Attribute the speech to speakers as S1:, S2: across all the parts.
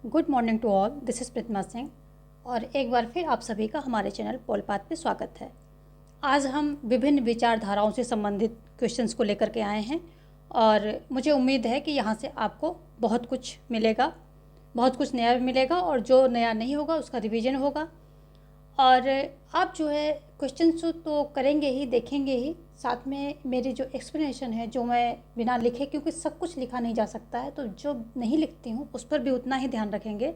S1: Good morning to all, this is Pratima Singh और एक बार फिर आप सभी का हमारे चैनल पोलपाथ पे स्वागत है। आज हम विभिन्न विचारधाराओं से संबंधित क्वेश्चंस को लेकर के आए हैं और मुझे उम्मीद है कि यहाँ से आपको बहुत कुछ मिलेगा, बहुत कुछ नया भी मिलेगा और जो नया नहीं होगा उसका रिवीजन होगा। और आप जो है क्वेश्चंस तो करेंगे ही, देखेंगे ही, साथ में मेरी जो एक्सप्लेनेशन है जो मैं बिना लिखे, क्योंकि सब कुछ लिखा नहीं जा सकता है, तो जो नहीं लिखती हूँ उस पर भी उतना ही ध्यान रखेंगे।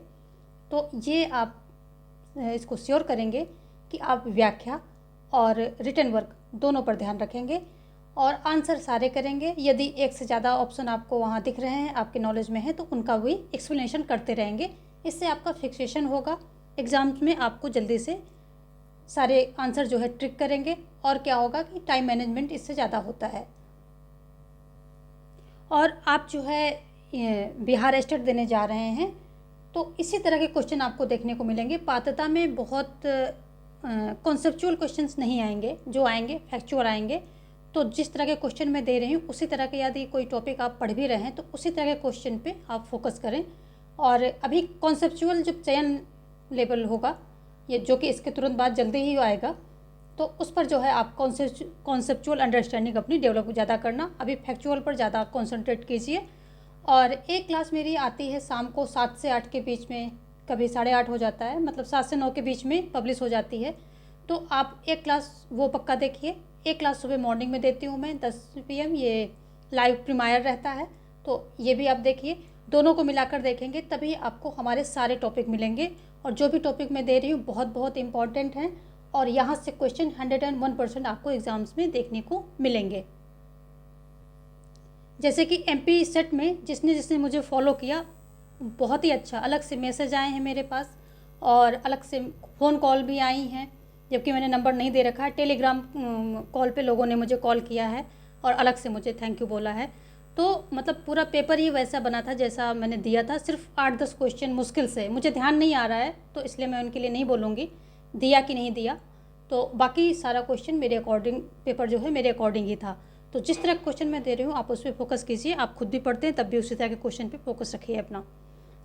S1: तो ये आप इसको श्योर करेंगे कि आप व्याख्या और रिटन वर्क दोनों पर ध्यान रखेंगे और आंसर सारे करेंगे। यदि एक से ज़्यादा ऑप्शन आपको वहाँ दिख रहे हैं, आपके नॉलेज में है, तो उनका भी एक्सप्लेनेशन करते रहेंगे। इससे आपका फिक्सेशन होगा, एग्ज़ाम्स में आपको जल्दी से सारे आंसर जो है ट्रिक करेंगे और क्या होगा कि टाइम मैनेजमेंट इससे ज़्यादा होता है। और आप जो है बिहार स्टेट देने जा रहे हैं तो इसी तरह के क्वेश्चन आपको देखने को मिलेंगे। पात्रता में बहुत कॉन्सेप्चुअल क्वेश्चंस नहीं आएंगे, जो आएंगे फैक्चुअल आएंगे। तो जिस तरह के क्वेश्चन मैं दे रही हूँ उसी तरह के, यदि कोई टॉपिक आप पढ़ भी रहे हैं तो उसी तरह के क्वेश्चन पे आप फोकस करें। और अभी कॉन्सेप्चुअल जब चयन लेवल होगा, ये जो कि इसके तुरंत बाद जल्दी ही आएगा, तो उस पर जो है आप कॉन्सेप्चुअल अंडरस्टैंडिंग अपनी डेवलप ज़्यादा करना। अभी फैक्चुअल पर ज़्यादा कॉन्सेंट्रेट कीजिए। और एक क्लास मेरी आती है शाम को 7 से 8 के बीच में, कभी 8:30 हो जाता है, मतलब 7 से 9 के बीच में पब्लिश हो जाती है। तो आप एक क्लास वो पक्का देखिए। एक क्लास सुबह मॉर्निंग में देती हूँ मैं 10 PM, ये लाइव प्रीमायर रहता है, तो ये भी आप देखिए। दोनों को मिलाकर देखेंगे तभी आपको हमारे सारे टॉपिक मिलेंगे। और जो भी टॉपिक मैं दे रही हूँ बहुत बहुत इंपॉर्टेंट हैं और यहाँ से क्वेश्चन 101% आपको एग्ज़ाम्स में देखने को मिलेंगे। जैसे कि MP सेट में जिसने जिसने मुझे फॉलो किया, बहुत ही अच्छा, अलग से मैसेज आए हैं मेरे पास और अलग से फ़ोन कॉल भी आई हैं, जबकि मैंने नंबर नहीं दे रखा है। टेलीग्राम कॉल पे लोगों ने मुझे कॉल किया है और अलग से मुझे थैंक यू बोला है। तो मतलब पूरा पेपर ही वैसा बना था जैसा मैंने दिया था। सिर्फ 8-10 क्वेश्चन मुश्किल से, मुझे ध्यान नहीं आ रहा है तो इसलिए मैं उनके लिए नहीं बोलूँगी दिया कि नहीं दिया, तो बाकी सारा क्वेश्चन मेरे अकॉर्डिंग, पेपर जो है मेरे अकॉर्डिंग ही था। तो जिस तरह क्वेश्चन मैं दे रही हूँ आप उस पर फोकस कीजिए। आप खुद भी पढ़ते हैं तब भी उसी तरह के क्वेश्चन पे फोकस रखिए अपना।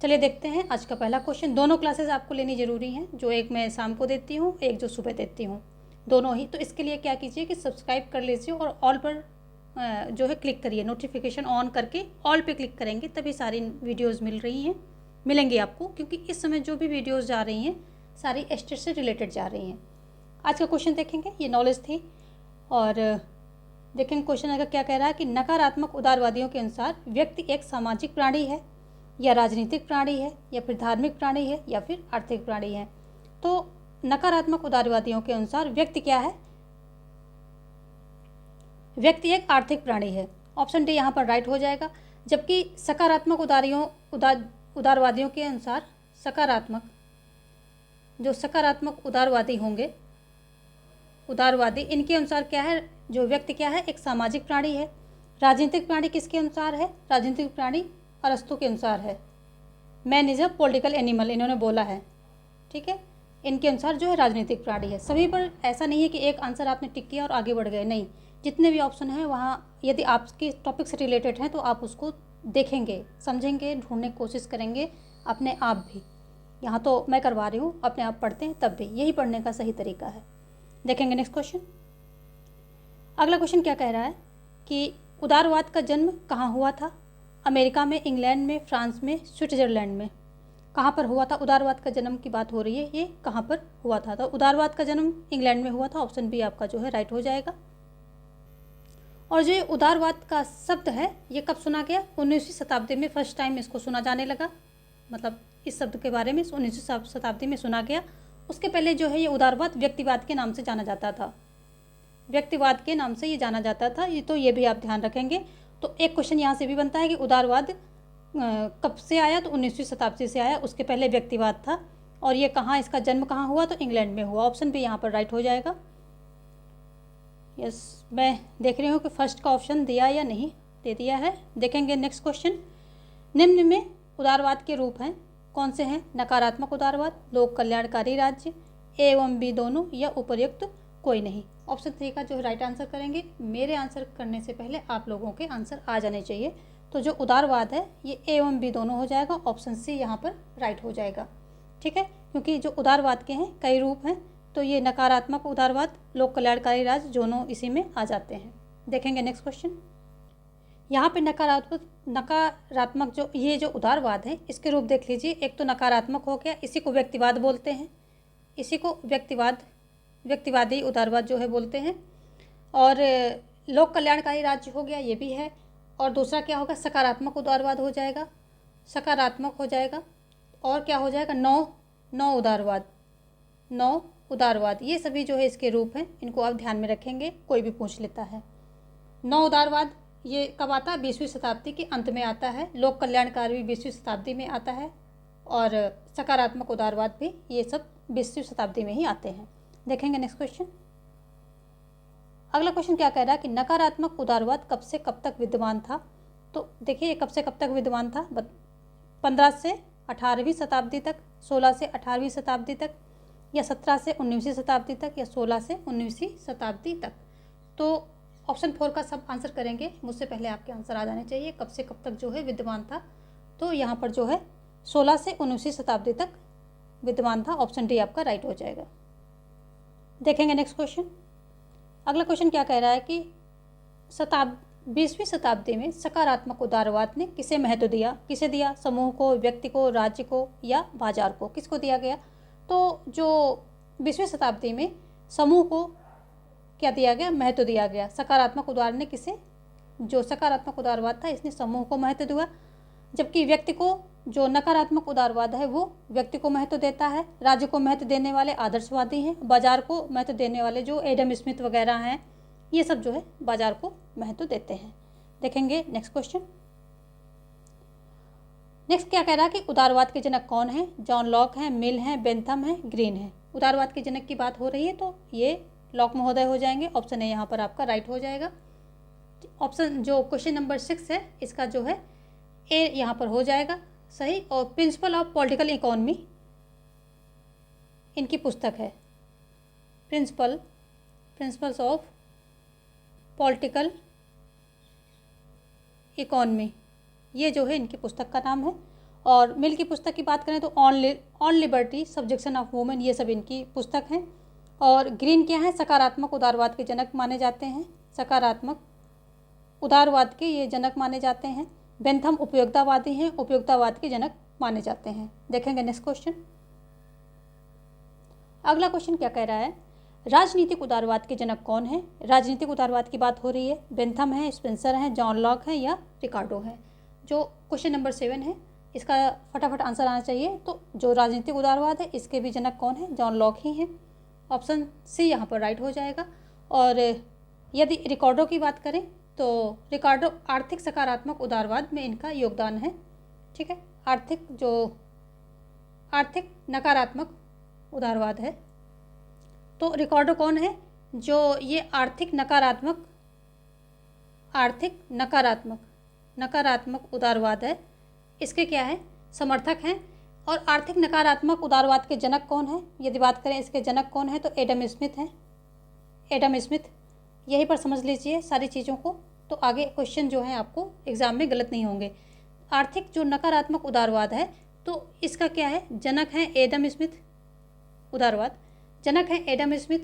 S1: चलिए देखते हैं आज का पहला क्वेश्चन। दोनों क्लासेस आपको लेनी ज़रूरी हैं, जो एक मैं शाम को देती हूँ, एक जो सुबह देती हूँ, दोनों ही। तो इसके लिए क्या कीजिए कि सब्सक्राइब कर लीजिए और ऑल पर जो है क्लिक करिए, नोटिफिकेशन ऑन करके ऑल पे क्लिक करेंगे तभी सारी वीडियोज़ मिलेंगी आपको, क्योंकि इस समय जो भी वीडियोज़ जा रही हैं सारी स्टेट से रिलेटेड जा रही हैं। आज का क्वेश्चन देखेंगे, ये नॉलेज थी। और देखेंगे क्वेश्चन अगर क्या कह रहा है कि नकारात्मक उदारवादियों के अनुसार व्यक्ति एक सामाजिक प्राणी है या राजनीतिक प्राणी है या फिर धार्मिक प्राणी है या फिर आर्थिक प्राणी है। तो नकारात्मक उदारवादियों के अनुसार व्यक्ति क्या है? व्यक्ति एक आर्थिक प्राणी है। ऑप्शन डी यहाँ पर राइट हो जाएगा। जबकि सकारात्मक उदारवादियों के अनुसार जो सकारात्मक उदारवादी होंगे, उदारवादी, इनके अनुसार क्या है? जो व्यक्ति क्या है? एक सामाजिक प्राणी है। राजनीतिक प्राणी किसके अनुसार है? राजनीतिक प्राणी अरस्तु के अनुसार है। Man is a political animal, इन्होंने बोला है, ठीक है। इनके अनुसार जो है राजनीतिक प्राणी है। सभी पर ऐसा नहीं है कि एक आंसर आपने टिक किया और आगे बढ़ गए, नहीं। जितने भी ऑप्शन हैं वहाँ यदि आपके टॉपिक से रिलेटेड हैं तो आप उसको देखेंगे, समझेंगे, ढूंढने की कोशिश करेंगे अपने आप भी। यहाँ तो मैं करवा रही हूँ, अपने आप पढ़ते हैं तब भी, यही पढ़ने का सही तरीका है। देखेंगे नेक्स्ट क्वेश्चन। अगला क्वेश्चन क्या कह रहा है कि उदारवाद का जन्म कहाँ हुआ था? अमेरिका में, इंग्लैंड में, फ्रांस में, स्विट्जरलैंड में। कहाँ पर हुआ था? उदारवाद का जन्म की बात हो रही है, ये कहाँ पर हुआ था? तो उदारवाद का जन्म इंग्लैंड में हुआ था। ऑप्शन बी आपका जो है राइट हो जाएगा। और जो उदारवाद का शब्द है ये कब सुना गया? 19वीं शताब्दी में फर्स्ट टाइम इसको सुना जाने लगा। मतलब इस शब्द के बारे में 19वीं शताब्दी में सुना गया। उसके पहले जो है ये उदारवाद व्यक्तिवाद के नाम से जाना जाता था। व्यक्तिवाद के नाम से ये जाना जाता था, ये तो ये भी आप ध्यान रखेंगे। तो एक क्वेश्चन यहाँ से भी बनता है कि उदारवाद कब से आया? तो 19वीं शताब्दी से आया, उसके पहले व्यक्तिवाद था। और ये कहाँ, इसका जन्म कहाँ हुआ? तो इंग्लैंड में हुआ। ऑप्शन भी यहाँ पर राइट हो जाएगा। यस, मैं देख रही हूँ कि फर्स्ट का ऑप्शन दिया या नहीं, दे दिया है। देखेंगे नेक्स्ट क्वेश्चन। निम्न में उदारवाद के रूप हैं, कौन से हैं? नकारात्मक उदारवाद, लोक कल्याणकारी राज्य, ए एवं बी दोनों, या उपर्युक्त कोई नहीं। ऑप्शन 3 का जो राइट आंसर करेंगे। मेरे आंसर करने से पहले आप लोगों के आंसर आ जाने चाहिए, तो जो उदारवाद है ये ए एवं बी दोनों हो जाएगा, ऑप्शन सी यहाँ पर राइट हो जाएगा। ठीक है, क्योंकि जो उदारवाद के हैं कई रूप हैं, तो ये नकारात्मक उदारवाद, लोक कल्याणकारी राज दोनों इसी में आ जाते हैं। देखेंगे नेक्स्ट क्वेश्चन। यहाँ पे नकारात्मक जो ये जो उदारवाद है इसके रूप देख लीजिए। एक तो नकारात्मक हो गया, इसी को व्यक्तिवाद बोलते हैं, इसी को व्यक्तिवादी उदारवाद जो है बोलते हैं। और लोक कल्याणकारी राज्य हो गया, ये भी है। और दूसरा क्या होगा, सकारात्मक उदारवाद हो जाएगा, सकारात्मक हो जाएगा। और क्या हो जाएगा, नौ उदारवाद। ये सभी जो है इसके रूप हैं, इनको आप ध्यान में रखेंगे, कोई भी पूछ लेता है। नौ उदारवाद ये कब आता है, 20वीं शताब्दी के अंत में आता है। लोक कल्याणकारी भी 20वीं शताब्दी में आता है, और सकारात्मक उदारवाद भी ये सब 20वीं शताब्दी में ही आते हैं। देखेंगे नेक्स्ट क्वेश्चन। अगला क्वेश्चन क्या कह रहा है कि नकारात्मक उदारवाद कब से कब तक विद्यमान था। तो देखिए कब से कब तक विद्यमान था, 15 से 18वीं शताब्दी तक, 16 से 18वीं शताब्दी तक, या 17 से 19वीं शताब्दी तक, या 16 से 19वीं शताब्दी तक। तो ऑप्शन 4 का सब आंसर करेंगे, मुझसे पहले आपके आंसर आ जाने चाहिए। कब से कब तक जो है विद्यमान था, तो यहाँ पर जो है 16 से 19वीं शताब्दी तक विद्यमान था। ऑप्शन डी आपका राइट हो जाएगा। देखेंगे नेक्स्ट क्वेश्चन। अगला क्वेश्चन क्या कह रहा है कि 20वीं शताब्दी में सकारात्मक उदारवाद ने किसे महत्व दिया, किसे दिया, समूह को, व्यक्ति को, राज्य को, या बाजार को, किसको दिया गया। तो जो 20वीं शताब्दी में समूह को क्या दिया गया, महत्व दिया गया। सकारात्मक उदार ने किसे, जो सकारात्मक उदारवाद था इसने समूह को महत्व दिया, जबकि व्यक्ति को, जो नकारात्मक उदारवाद है वो व्यक्ति को महत्व देता है। राज्य को महत्व देने वाले आदर्शवादी हैं, बाजार को महत्व देने वाले जो एडम स्मिथ वगैरह हैं, ये सब जो है बाजार को महत्व देते हैं। देखेंगे नेक्स्ट क्वेश्चन। नेक्स्ट क्या कह रहा है कि उदारवाद के जनक कौन है। जॉन लॉक हैं, मिल हैं, बेंथम हैं, ग्रीन हैं। उदारवाद के जनक की बात हो रही है तो ये लॉक महोदय हो जाएंगे। ऑप्शन ए यहाँ पर आपका राइट हो जाएगा। ऑप्शन जो क्वेश्चन नंबर 6 है इसका जो है ए यहाँ पर हो जाएगा सही। और प्रिंसिपल ऑफ पॉलिटिकल इकोनॉमी इनकी पुस्तक है, प्रिंसिपल्स ऑफ पॉलिटिकल इकोनॉमी, ये जो है इनकी पुस्तक का नाम है। और मिल की पुस्तक की बात करें तो on liberty, subjection of women, ये सब इनकी पुस्तक हैं। और ग्रीन क्या है, सकारात्मक उदारवाद के जनक माने जाते हैं, सकारात्मक उदारवाद के ये जनक माने जाते हैं। बेंथम उपयोगितावादी हैं, उपयोगितावाद के जनक माने जाते हैं। देखेंगे नेक्स्ट क्वेश्चन। अगला क्वेश्चन क्या कह रहा है, राजनीतिक उदारवाद के जनक कौन है। राजनीतिक उदारवाद की बात हो रही है, बेंथम है, स्पेंसर हैं, जॉन लॉक हैं, या रिकार्डो है। जो क्वेश्चन नंबर 7 है इसका फटाफट आंसर आना चाहिए। तो जो राजनीतिक उदारवाद है इसके भी जनक कौन है, जॉन लॉक ही हैं। ऑप्शन सी यहाँ पर राइट हो जाएगा। और यदि रिकार्डो की बात करें तो रिकार्डो आर्थिक सकारात्मक उदारवाद में इनका योगदान है। ठीक है, आर्थिक नकारात्मक उदारवाद है। तो रिकार्डो कौन है, जो ये आर्थिक नकारात्मक उदारवाद है, इसके क्या है, समर्थक हैं। और आर्थिक नकारात्मक उदारवाद के जनक कौन है, यदि बात करें इसके जनक कौन है तो एडम स्मिथ हैं। एडम स्मिथ, यहीं पर समझ लीजिए सारी चीज़ों को, तो आगे क्वेश्चन जो है आपको एग्जाम में गलत नहीं होंगे। आर्थिक जो नकारात्मक उदारवाद है तो इसका क्या है, जनक है एडम स्मिथ, उदारवाद जनक है एडम स्मिथ।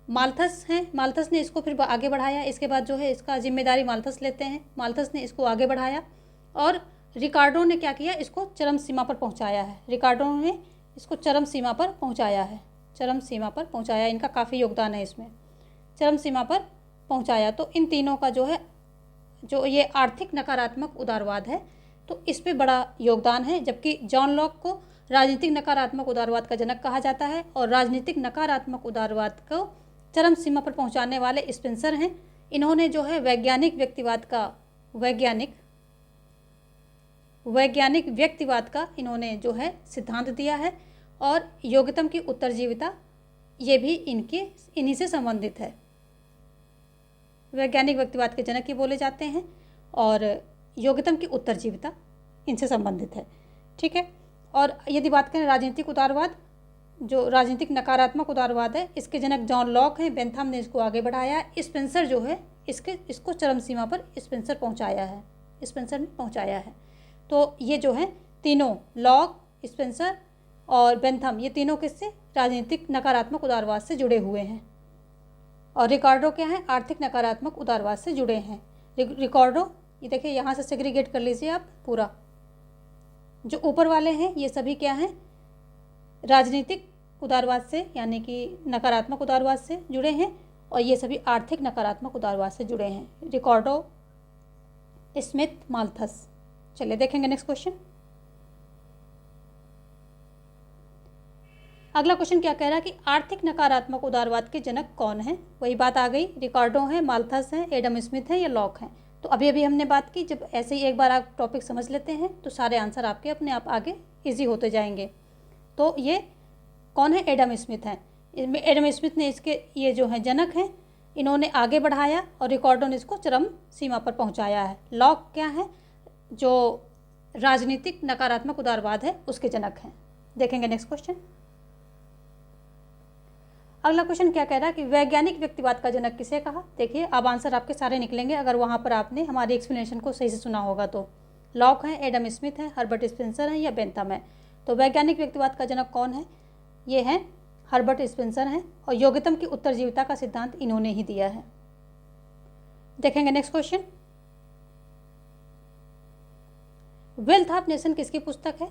S1: माल्थस हैं, माल्थस ने इसको फिर आगे बढ़ाया, इसके बाद जो है इसका जिम्मेदारी माल्थस लेते हैं, माल्थस ने इसको आगे बढ़ाया। और रिकार्डो ने क्या किया, इसको चरम सीमा पर पहुंचाया है। रिकार्डो ने इसको चरम सीमा पर पहुंचाया है, चरम सीमा पर पहुंचाया, इनका काफ़ी योगदान है इसमें, चरम सीमा पर पहुंचाया। तो इन तीनों का जो है, जो ये आर्थिक नकारात्मक उदारवाद है तो इस पे बड़ा योगदान है। जबकि जॉन लॉक को राजनीतिक नकारात्मक उदारवाद का जनक कहा जाता है, और राजनीतिक नकारात्मक उदारवाद को चरम सीमा पर पहुंचाने वाले स्पेंसर हैं। इन्होंने जो है वैज्ञानिक व्यक्तिवाद का इन्होंने जो है सिद्धांत दिया है। और योग्यतम की उत्तरजीविता ये भी इन्हीं से संबंधित है। वैज्ञानिक व्यक्तिवाद के जनक ही बोले जाते हैं, और योग्यतम की उत्तरजीविता इनसे संबंधित है। ठीक है, और यदि बात करें राजनीतिक उदारवाद, जो राजनीतिक नकारात्मक उदारवाद है, इसके जनक जॉन लॉक हैं, बेंथम ने इसको आगे बढ़ाया, स्पेंसर जो है इसको चरम सीमा पर स्पेंसर पहुंचाया है। स्पेंसर ने पहुंचाया है। तो ये जो है तीनों, लॉक, स्पेंसर और बेंथम, ये तीनों किससे, राजनीतिक नकारात्मक उदारवाद से जुड़े हुए हैं। और रिकार्डो क्या है, आर्थिक नकारात्मक उदारवाद से जुड़े हैं। रिकार्डो, ये देखिए यहाँ से सेग्रीगेट कर लीजिए आप पूरा, जो ऊपर वाले हैं ये सभी क्या हैं, राजनीतिक उदारवाद से यानी कि नकारात्मक उदारवाद से जुड़े हैं, और ये सभी आर्थिक नकारात्मक उदारवाद से जुड़े हैं। रिकार्डो, स्मिथ, माल्थस। चलिए देखेंगे नेक्स्ट क्वेश्चन। अगला क्वेश्चन क्या कह रहा है कि आर्थिक नकारात्मक उदारवाद के जनक कौन है। वही बात आ गई, रिकार्डो है, माल्थस है, एडम स्मिथ है या लॉक है। तो अभी अभी हमने बात की, जब ऐसे ही एक बार आप टॉपिक समझ लेते हैं तो सारे आंसर आपके अपने आप आगे इजी होते जाएंगे। तो ये कौन है, एडम स्मिथ है। एडम स्मिथ ने इसके ये जो है जनक हैं, इन्होंने आगे बढ़ाया और रिकार्डो ने इसको चरम सीमा पर पहुंचाया है। लॉक क्या है, जो राजनीतिक नकारात्मक उदारवाद है उसके जनक हैं। देखेंगे नेक्स्ट क्वेश्चन। अगला क्वेश्चन क्या कह रहा है कि वैज्ञानिक व्यक्तिवाद का जनक किसे कहा। देखिए अब आंसर आपके सारे निकलेंगे अगर वहाँ पर आपने हमारी एक्सप्लेनेशन को सही से सुना होगा। तो लॉक है, एडम स्मिथ है, हर्बर्ट स्पेंसर है या बेंथम है। तो वैज्ञानिक व्यक्तिवाद का जनक कौन है, ये हैं हर्बर्ट स्पेंसर हैं, और योग्यतम की उत्तरजीविता का सिद्धांत इन्होंने ही दिया है। देखेंगे next question. Wealth of nation किसकी पुस्तक है।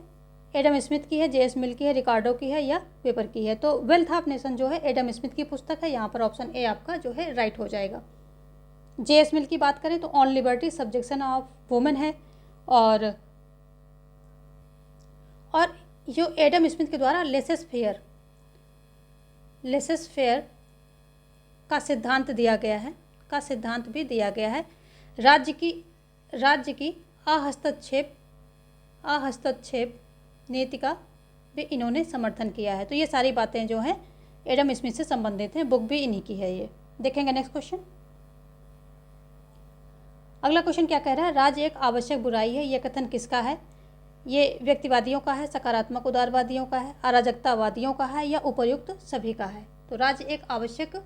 S1: एडम स्मिथ की है, जे.एस. मिल की है, रिकार्डो की है या वेबर की है। तो वेल्थ ऑफ नेशन जो है एडम स्मिथ की पुस्तक है। यहाँ पर ऑप्शन ए आपका जो है राइट हो जाएगा। जे.एस. मिल की बात करें तो on liberty, subjection of women है, और जो एडम स्मिथ के द्वारा लेसेस फेयर का सिद्धांत दिया गया है, का सिद्धांत भी दिया गया है। राज्य की अहस्तक्षेप नीति का भी इन्होंने समर्थन किया है। तो ये सारी बातें जो हैं एडम स्मिथ से संबंधित हैं, बुक भी इन्हीं की है ये। देखेंगे नेक्स्ट क्वेश्चन। अगला क्वेश्चन क्या कह रहा है, राज्य एक आवश्यक बुराई है, यह कथन किसका है। ये व्यक्तिवादियों का है, सकारात्मक उदारवादियों का है, अराजकतावादियों का है या उपर्युक्त सभी का है। तो राज्य एक आवश्यक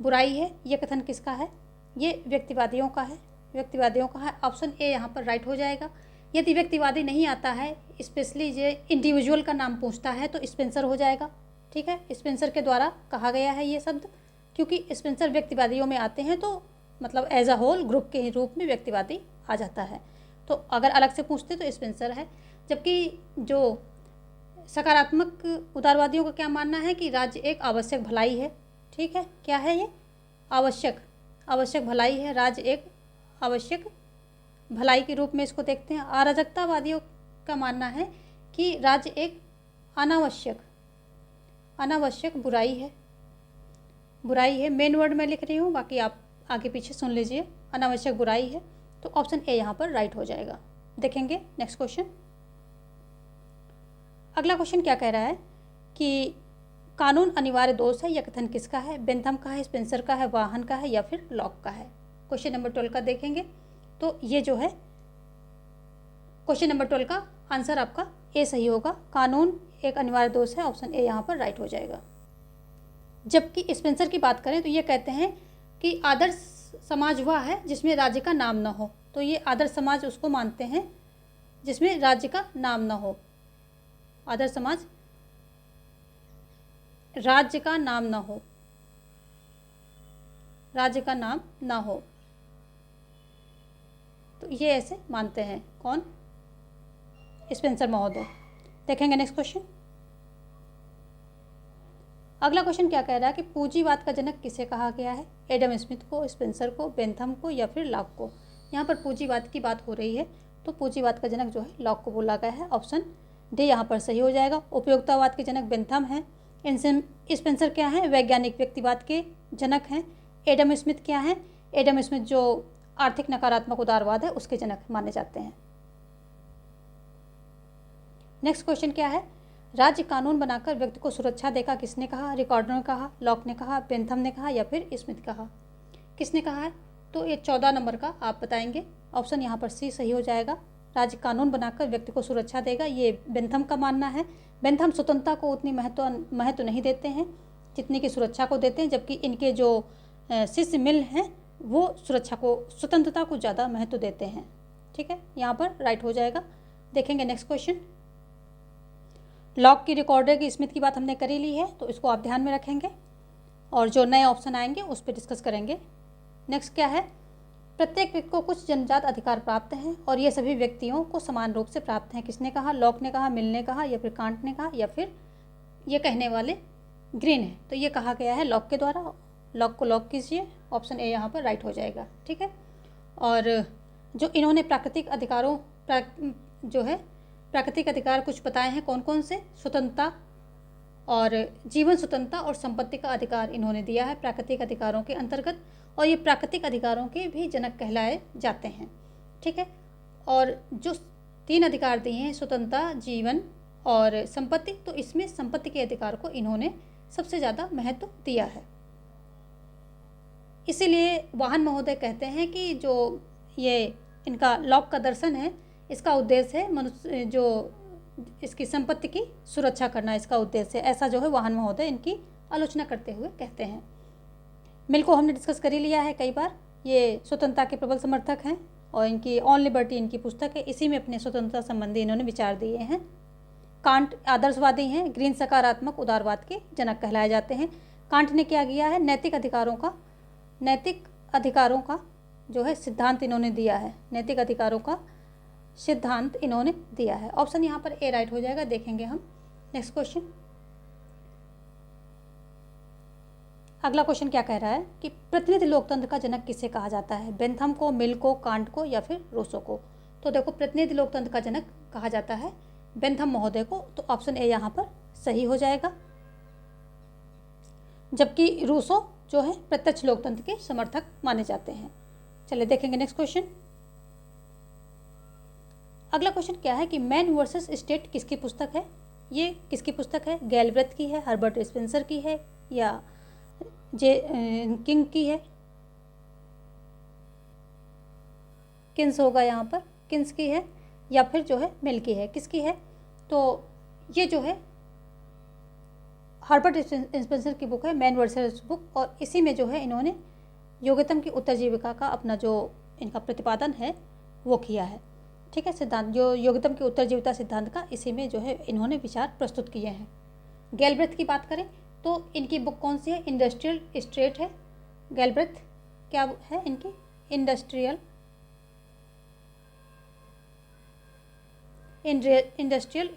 S1: बुराई है, यह कथन किसका है, ये व्यक्तिवादियों का है, व्यक्तिवादियों का है। ऑप्शन ए यहाँ पर राइट हो जाएगा। यदि व्यक्तिवादी नहीं आता है, स्पेशली ये इंडिविजुअल का नाम पूछता है, तो स्पेंसर हो जाएगा। ठीक है, स्पेंसर के द्वारा कहा गया है ये शब्द, क्योंकि स्पेंसर व्यक्तिवादियों में आते हैं तो मतलब एज अ होल ग्रुप के रूप में व्यक्तिवादी आ जाता है। तो अगर अलग से पूछते तो स्पेंसर है। जबकि जो सकारात्मक उदारवादियों का क्या मानना है कि राज्य एक आवश्यक भलाई है। ठीक है, क्या है ये, आवश्यक भलाई है, राज्य एक आवश्यक भलाई के रूप में इसको देखते हैं। अराजकतावादियों का मानना है कि राज्य एक अनावश्यक बुराई है। मेन वर्ड में लिख रही हूँ, बाकी आप आगे पीछे सुन लीजिए। अनावश्यक बुराई है, तो ऑप्शन ए यहाँ पर राइट हो जाएगा। देखेंगे नेक्स्ट क्वेश्चन। अगला क्वेश्चन क्या कह रहा है कि कानून अनिवार्य दोष है, यह कथन किसका है। बेंथम का है, स्पेंसर का है, वाहन का है या फिर लॉक का है। क्वेश्चन नंबर 12 का देखेंगे तो ये जो है क्वेश्चन नंबर 12 का आंसर आपका ए सही होगा। कानून एक अनिवार्य दोष है, ऑप्शन ए यहाँ पर राइट हो जाएगा। जबकि स्पेंसर की बात करें तो ये कहते हैं कि आदर्श समाज वह है जिसमें राज्य का नाम न हो। तो ये आदर्श समाज उसको मानते हैं जिसमें राज्य का नाम न हो। आदर्श समाज, राज्य का नाम न हो, राज्य का नाम न हो, तो ये ऐसे मानते हैं। कौन, स्पेंसर महोदय। देखेंगे नेक्स्ट क्वेश्चन। अगला क्वेश्चन क्या कह रहा है कि पूंजीवाद का जनक किसे कहा गया है। एडम स्मिथ को, स्पेंसर को, बेंथम को या फिर लॉक को। यहाँ पर पूंजीवाद की बात हो रही है, तो पूंजीवाद का जनक जो है लॉक को बोला गया है। ऑप्शन डी यहाँ पर सही हो जाएगा। उपयोगितावाद के जनक बेंथम हैं। स्पेंसर क्या है, वैज्ञानिक व्यक्तिवाद के जनक हैं। एडम स्मिथ क्या है, एडम स्मिथ जो आर्थिक नकारात्मक उदारवाद है उसके जनक माने जाते हैं। नेक्स्ट क्वेश्चन क्या है, राज्य कानून बनाकर व्यक्ति को सुरक्षा देगा किसने कहा। रिकार्डो ने कहा, लॉक ने कहा, बेंथम ने कहा या फिर स्मिथ कहा। किसने कहा है, तो ये 14 नंबर का आप बताएंगे। ऑप्शन यहाँ पर सी सही हो जाएगा। राज्य कानून बनाकर व्यक्ति को सुरक्षा देगा, ये बेंथम का मानना है। बेंथम स्वतंत्रता को उतनी महत्व नहीं देते हैं जितनी की सुरक्षा को देते हैं, जबकि इनके जो शिष्य मिल हैं वो सुरक्षा को, स्वतंत्रता को ज़्यादा महत्व देते हैं। ठीक है, यहाँ पर राइट हो जाएगा। देखेंगे नेक्स्ट क्वेश्चन। लॉक की, रिकॉर्डर की, स्मिथ की बात हमने कर ही ली है, तो इसको आप ध्यान में रखेंगे और जो नए ऑप्शन आएंगे उस पर डिस्कस करेंगे। नेक्स्ट क्या है, प्रत्येक व्यक्ति को कुछ जन्मजात अधिकार प्राप्त हैं और ये सभी व्यक्तियों को समान रूप से प्राप्त हैं। किसने कहा? लॉक ने कहा, मिल ने कहा, या फिर कांट ने कहा, या फिर ये कहने वाले ग्रीन है। तो ये कहा गया है लॉक के द्वारा। लॉक को लॉक कीजिए, ऑप्शन ए यहाँ पर राइट हो जाएगा। ठीक है, और जो इन्होंने प्राकृतिक अधिकारों जो है प्राकृतिक अधिकार कुछ बताए हैं, कौन कौन से? स्वतंत्रता और जीवन स्वतंत्रता और संपत्ति का अधिकार इन्होंने दिया है प्राकृतिक अधिकारों के अंतर्गत, और ये प्राकृतिक अधिकारों के भी जनक कहलाए जाते हैं। ठीक है, और जो 3 अधिकार दिए हैं, स्वतंत्रता, जीवन और संपत्ति, तो इसमें संपत्ति के अधिकार को इन्होंने सबसे ज़्यादा महत्व दिया है। इसीलिए वाहन महोदय कहते हैं कि जो ये इनका लॉक का दर्शन है, इसका उद्देश्य है मनुष्य जो इसकी संपत्ति की सुरक्षा करना, इसका उद्देश्य है। ऐसा जो है वाहन महोदय इनकी आलोचना करते हुए कहते हैं। मिल को हमने डिस्कस कर ही लिया है कई बार। ये स्वतंत्रता के प्रबल समर्थक हैं और इनकी ऑन लिबर्टी इनकी पुस्तक है, इसी में अपने स्वतंत्रता संबंधी इन्होंने विचार दिए हैं। कांट आदर्शवादी हैं, ग्रीन सकारात्मक उदारवाद के जनक कहलाए जाते हैं। कांट ने क्या किया है? नैतिक अधिकारों का जो है सिद्धांत इन्होंने दिया है। नैतिक अधिकारों का सिद्धांत इन्होंने दिया है। ऑप्शन यहाँ पर ए राइट हो जाएगा। देखेंगे हम नेक्स्ट क्वेश्चन। अगला क्वेश्चन क्या कह रहा है कि प्रतिनिधि लोकतंत्र का जनक किसे कहा जाता है? बेंथम को, मिल को, कांट को, या फिर रूसो को? तो देखो, प्रतिनिधि लोकतंत्र का जनक कहा जाता है बेंथम महोदय को, तो ऑप्शन ए यहाँ पर सही हो जाएगा। जबकि रूसो जो है प्रत्यक्ष लोकतंत्र के समर्थक माने जाते हैं। चलिए देखेंगे नेक्स्ट क्वेश्चन। अगला क्वेश्चन क्या है कि मैन वर्सेस स्टेट किसकी पुस्तक है? ये किसकी पुस्तक है? गैलब्रेथ की है, हर्बर्ट स्पेंसर की है, या किंग की है? किन्स होगा यहाँ पर, किन्स की है, या फिर जो है मिल की है? किसकी है? तो ये जो है हर्बर्ट स्पेंसर की बुक है, मैन वर्सेस बुक, और इसी में जो है इन्होंने योग्यतम की उत्तरजीविका का अपना जो इनका प्रतिपादन है वो किया है। ठीक है, सिद्धांत जो योग्यतम की उत्तरजीविता सिद्धांत का, इसी में जो है इन्होंने विचार प्रस्तुत किए हैं। गैलब्रेथ की बात करें तो इनकी बुक कौन सी है? इंडस्ट्रियल स्टेट है। गैलब्रेथ क्या है इनकी? इंडस्ट्रियल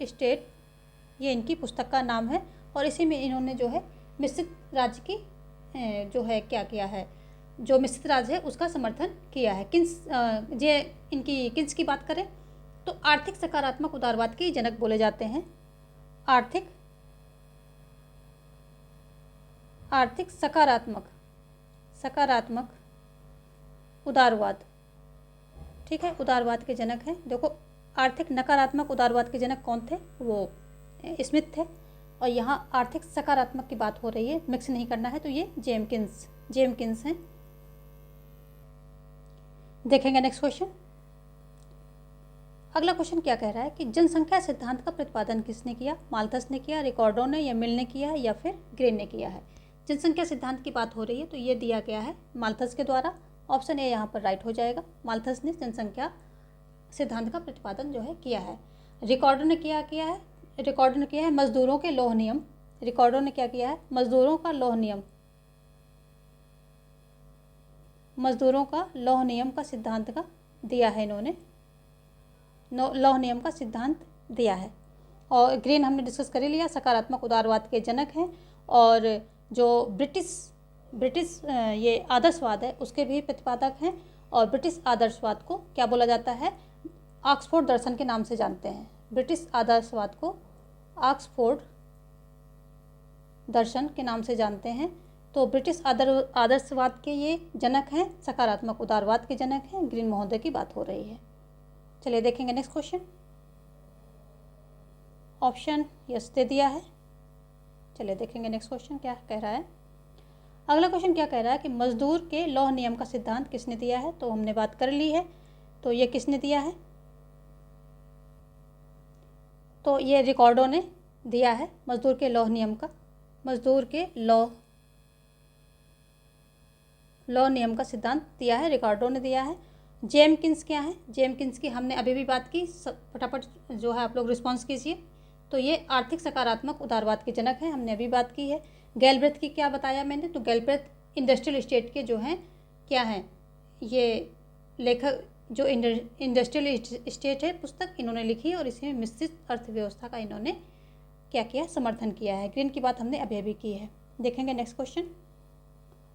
S1: स्टेट, ये इनकी पुस्तक का नाम है, और इसी में इन्होंने जो है मिश्रित राज्य की जो है क्या किया है, जो मिश्रित राज्य है उसका समर्थन किया है। किन्स की बात करें तो आर्थिक सकारात्मक उदारवाद के जनक बोले जाते हैं। आर्थिक सकारात्मक उदारवाद, ठीक है, उदारवाद के जनक हैं। देखो, आर्थिक नकारात्मक उदारवाद के जनक कौन थे? वो स्मिथ थे, और यहाँ आर्थिक सकारात्मक की बात हो रही है, मिक्स नहीं करना है, तो ये जेमकिन्स हैं। देखेंगे नेक्स्ट क्वेश्चन। अगला क्वेश्चन क्या कह रहा है कि जनसंख्या सिद्धांत का प्रतिपादन किसने किया? माल्थस ने किया, रिकॉर्डो ने, या मिल ने किया, या फिर ग्रीन ने किया है? जनसंख्या सिद्धांत की बात हो रही है, तो ये दिया गया है माल्थस के द्वारा। ऑप्शन ए यहाँ पर राइट हो जाएगा। माल्थस ने जनसंख्या सिद्धांत का प्रतिपादन जो है किया है। रिकॉर्डो ने क्या किया है? रिकॉर्डो ने किया है मजदूरों के लौह नियम। रिकॉर्डो ने क्या किया है? मजदूरों का लौह नियम का सिद्धांत का दिया है इन्होंने, लौह नियम का सिद्धांत दिया है। और ग्रीन हमने डिस्कस कर ही लिया, सकारात्मक उदारवाद के जनक हैं, और जो ब्रिटिश ये आदर्शवाद है उसके भी प्रतिपादक हैं, और ब्रिटिश आदर्शवाद को क्या बोला जाता है? ऑक्सफोर्ड दर्शन के नाम से जानते हैं। ब्रिटिश आदर्शवाद को ऑक्सफोर्ड दर्शन के नाम से जानते हैं। तो ब्रिटिश आदर्शवाद के ये जनक हैं, सकारात्मक उदारवाद के जनक हैं। ग्रीन महोदय की बात हो रही है। चलिए देखेंगे next question. Option yes they दिया है। चलिए देखेंगे नेक्स्ट क्वेश्चन क्या कह रहा है। अगला क्वेश्चन क्या कह रहा है कि मजदूर के लौह नियम का सिद्धांत किसने दिया है? तो हमने बात कर ली है, तो ये किसने दिया है? तो ये रिकॉर्डो ने दिया है मजदूर के लौह नियम का सिद्धांत दिया है, रिकॉर्डो ने दिया है। जेमकिंस क्या है? जेमकिंस की हमने अभी भी बात की, फटाफट जो है आप लोग रिस्पॉन्स कीजिए। तो ये आर्थिक सकारात्मक उदारवाद के जनक हैं, हमने अभी बात की है। गैलब्रेथ की क्या बताया मैंने? तो गैलब्रेथ इंडस्ट्रियल स्टेट के जो हैं क्या हैं, ये लेखक जो इंडस्ट्रियल स्टेट है पुस्तक इन्होंने लिखी और इसमें मिश्रित अर्थव्यवस्था का इन्होंने क्या किया? समर्थन किया है। ग्रीन की बात हमने अभी अभी की है। देखेंगे नेक्स्ट क्वेश्चन।